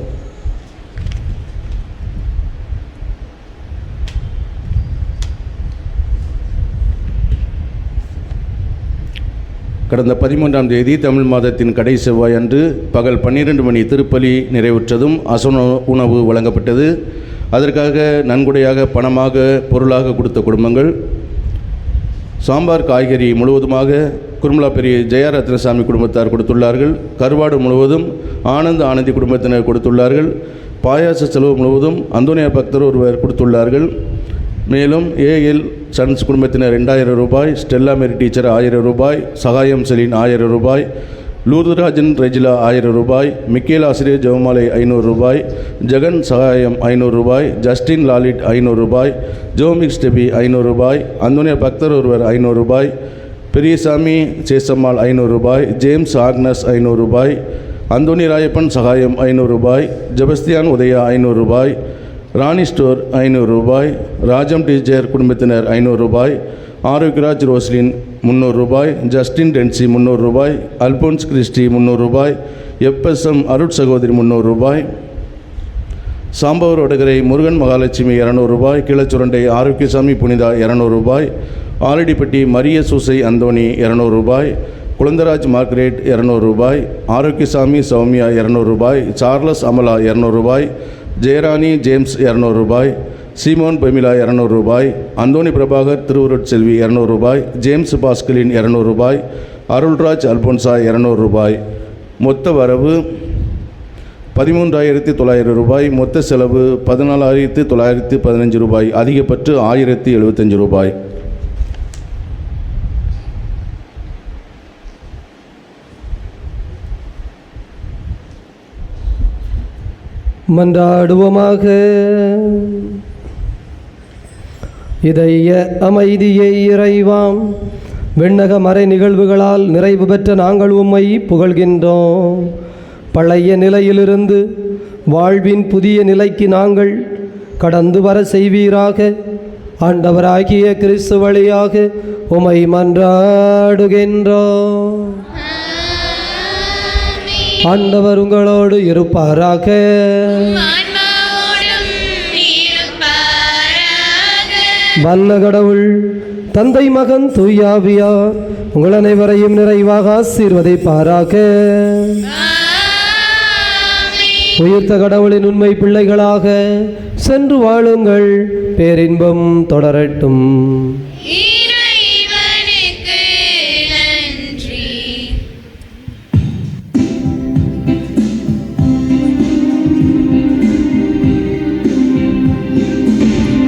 Speaker 10: கடந்த 13ஆம் தேதி தமிழ் மாதத்தின் கடைசி செவ்வாய் அன்று பகல் 12 மணி திருப்பலி நிறைவுற்றதும் அசன உணவு வழங்கப்பட்டது. அதற்காக நன்கொடையாக பணமாக பொருளாக கொடுத்த குடும்பங்கள் சாம்பார் காய்கறி முழுவதுமாக குருமலா பெரிய ஜெயரத்னசாமி குடும்பத்தார் கொடுத்துள்ளார்கள். கருவாடு முழுவதும் ஆனந்தி குடும்பத்தினர் கொடுத்துள்ளார்கள். பாயாச செலவு முழுவதும் அந்தோனியா பக்தர் ஒருவர் கொடுத்துள்ளார்கள். மேலும் ஏஎல் சன்ஸ் குடும்பத்தினர் 2000 ரூபாய், ஸ்டெல்லா மேரி டீச்சர் 1000 ரூபாய், சகாயம் செலின் 1000 ரூபாய், லூர்துராஜன் ரெஜிலா 1000 ரூபாய், மிக்கேல் ஆசிரியர் ஜெவமாலை 500 ரூபாய், ஜெகன் சகாயம் 500 ரூபாய், ஜஸ்டின் லாலிட் 500 ரூபாய், ஜோமிக்ஸ் டெபி 500 ரூபாய், அந்தோனியா பக்தர் ஒருவர் 500 ரூபாய், பெரியசாமி சேசம்மாள் 500 ரூபாய், ஜேம்ஸ் ஆக்னஸ் 500 ரூபாய், அந்தோனி ராயப்பன் சகாயம் 500 ரூபாய், ஜெபஸ்தியான் உதயா 500 ரூபாய், ராணி ஸ்டோர் 500 ரூபாய், ராஜம் டீச்சர் குடும்பத்தினர் 500 ரூபாய், ஆரோக்கியராஜ் ரோஸ்லின் 300 ரூபாய், ஜஸ்டின் டென்சி 300 ரூபாய், அல்போன்ஸ் கிறிஸ்டி 300 ரூபாய், எப்எஸ்எம் அருட் சகோதரி 300 ரூபாய், சாம்பவர் வடகரை முருகன் மகாலட்சுமி 200 ரூபாய், கிளச்சுரண்டை ஆரோக்கியசாமி புனிதா 200 ரூபாய், ஆலடிப்பட்டி மரிய சூசை அந்தோணி 200 ரூபாய், குழந்தராஜ் மார்க்ரேட் 200 ரூபாய், ஆரோக்கியசாமி சௌமியா 200 ரூபாய், சார்லஸ் அமலா 200 ரூபாய், ஜெயராணி ஜேம்ஸ் 200 ரூபாய், சீமோன் பெமிலா 200 ரூபாய், அந்தோனி பிரபாகர் திருவுருட்செல்வி 200 ரூபாய், ஜேம்ஸ் பாஸ்கலின் 200 ரூபாய், அருள்ராஜ் அல்போன்சா 200 ரூபாய். மொத்த வரவு 13,900 ரூபாய். மொத்த செலவு 14,915 ரூபாய். அதிகபட்ச 1,075 ரூபாய்.
Speaker 1: மன்றாடுவோமாக. இதய அமைதியை இறைவாம் விண்ணக மறை நிகழ்வுகளால் நிறைவு பெற்ற நாங்கள் உம்மை புகழ்கின்றோம். பழைய நிலையிலிருந்து வாழ்வின் புதிய நிலைக்கு நாங்கள் கடந்து வர செய்வீராக. ஆண்டவராகிய கிறிஸ்து வழியாக உமை மன்றாடுகின்றோம். ஆண்டவர் உங்களோடு இருப்பாராக. வல்ல கடவுள் தந்தை மகன் தூயாவியார் உங்கள் அனைவரையும் நிறைவாக ஆசீர்வதிப்பாராக. உயிர்த்த கடவுளின் உண்மை பிள்ளைகளாக சென்று வாழுங்கள். பேரின்பம் தொடரட்டும்.